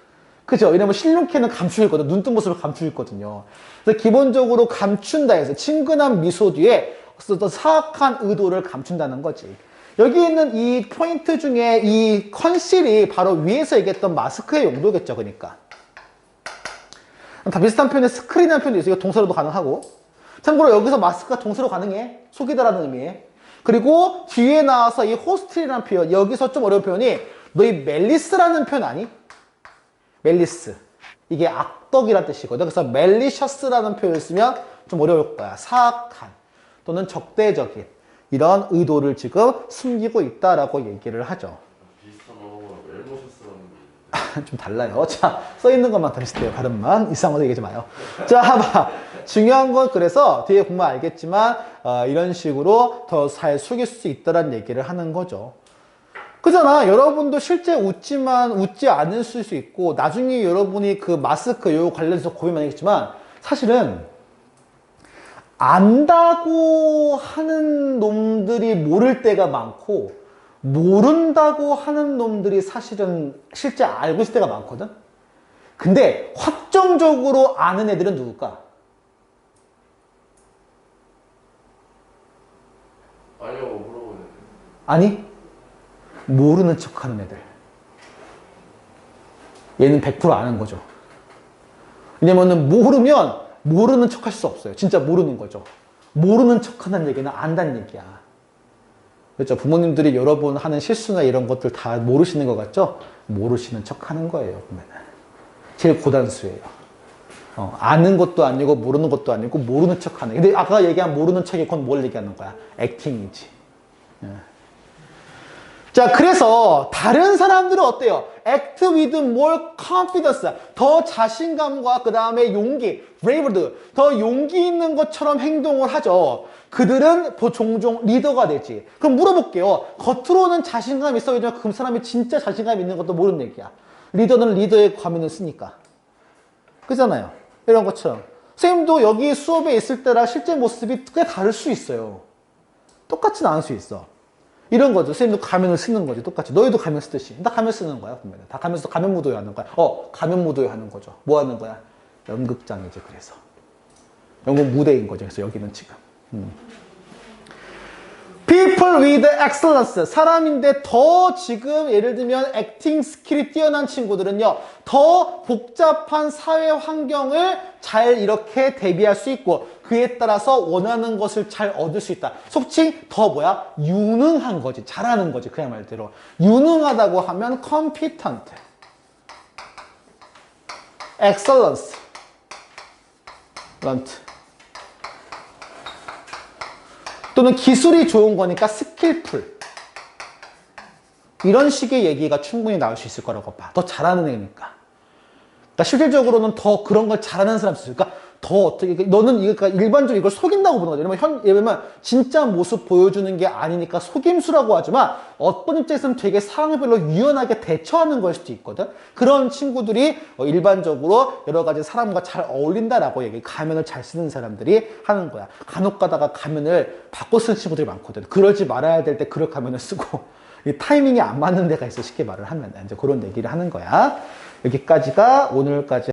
[SPEAKER 1] 그죠? 왜냐면 실눈캐는 감추고 있거든. 눈뜬 모습을 감추고 있거든요. 그래서 기본적으로 감춘다 해서 친근한 미소 뒤에 어떤 사악한 의도를 감춘다는 거지. 여기 있는 이 포인트 중에 이 컨실이 바로 위에서 얘기했던 마스크의 용도겠죠, 그러니까. 다 비슷한 표현에 스크린이라는 표현도 있어요. 이거 동사로도 가능하고. 참고로 여기서 마스크가 동사로 가능해. 속이다라는 의미에. 그리고 뒤에 나와서 이 호스틸이라는 표현, 여기서 좀 어려운 표현이 너희 멜리스라는 표현 아니? 멜리스. 이게 악덕이라는 뜻이거든. 그래서 멜리셔스라는 표현을 쓰면 좀 어려울 거야. 사악한 또는 적대적인 이런 의도를 지금 숨기고 있다라고 얘기를 하죠.
[SPEAKER 2] 비슷한 언어로 멜모셔스라는 게
[SPEAKER 1] 좀 달라요. 자, 써있는 것만 더 비슷해요. 발음만. 이상한 거 얘기하지 마요. 자, 봐봐. 중요한 건 그래서 뒤에 보면 알겠지만 이런 식으로 더 잘 속일 수 있다는 얘기를 하는 거죠. 그잖아. 여러분도 실제 웃지만 웃지 않을 수 있고 나중에 여러분이 그 마스크 요 관련해서 고민 많이 했지만 사실은 안다고 하는 놈들이 모를 때가 많고 모른다고 하는 놈들이 사실은 실제 알고 있을 때가 많거든. 근데 확정적으로 아는 애들은 누굴까?
[SPEAKER 2] 아니요, 물어보는.
[SPEAKER 1] 아니, 모르는 척하는 애들. 얘는 100% 아는 거죠. 왜냐면은 모르면 모르는 척 할 수 없어요. 진짜 모르는 거죠. 모르는 척하는 얘기는 안다는 얘기야. 그렇죠? 부모님들이 여러 번 하는 실수나 이런 것들 다 모르시는 것 같죠? 모르시는 척하는 거예요. 보면은 제일 고단수예요. 아는 것도 아니고 모르는 것도 아니고 모르는 척하는. 근데 아까 얘기한 모르는 척이 그건 뭘 얘기하는 거야? 액팅이지. 자, 그래서 다른 사람들은 어때요? act with more confidence. 더 자신감과 그 다음에 용기, bravery, 더 용기 있는 것처럼 행동을 하죠. 그들은 종종 리더가 되지. 그럼 물어볼게요. 겉으로는 자신감 있어 보이지만 그 사람이 진짜 자신감 있는 것도 모르는 얘기야. 리더는 리더의 과면을 쓰니까. 그잖아요. 이런 것처럼. 선생님도 여기 수업에 있을 때랑 실제 모습이 꽤 다를 수 있어요. 똑같진 않을 수 있어. 이런 거죠. 선생님도 가면을 쓰는 거지. 똑같이. 너희도 가면 쓰듯이. 다 가면 쓰는 거야. 보면. 다 가면 써서 가면 무도회 하는 거야. 가면 무도회 하는 거죠. 뭐 하는 거야? 연극장이지. 그래서. 연극 무대인 거죠. 그래서 여기는 지금. People with excellence. 사람인데 더 지금 예를 들면 acting 스킬이 뛰어난 친구들은요. 더 복잡한 사회 환경을 잘 이렇게 대비할 수 있고 그에 따라서 원하는 것을 잘 얻을 수 있다. 속칭 더 뭐야? 유능한 거지. 잘하는 거지. 그냥 말대로. 유능하다고 하면 competent. excellence. 또는 기술이 좋은 거니까 스킬풀. 이런 식의 얘기가 충분히 나올 수 있을 거라고 봐. 더 잘하는 애니까. 그러니까 실질적으로는 더 그런 걸 잘하는 사람이 있을. 그러니까 더 어떻게, 너는 그러니까 일반적으로 이걸 속인다고 보는 거죠. 예를 들면 진짜 모습 보여주는 게 아니니까 속임수라고 하지만 어떤 입장에서는 되게 상황별로 유연하게 대처하는 걸 수도 있거든. 그런 친구들이 일반적으로 여러 가지 사람과 잘 어울린다라고 얘기, 가면을 잘 쓰는 사람들이 하는 거야. 간혹 가다가 가면을 바꿔 쓰는 친구들이 많거든. 그러지 말아야 될 때 그럴 가면을 쓰고 이 타이밍이 안 맞는 데가 있어. 쉽게 말을 하면 이제 그런 얘기를 하는 거야. 여기까지가 오늘까지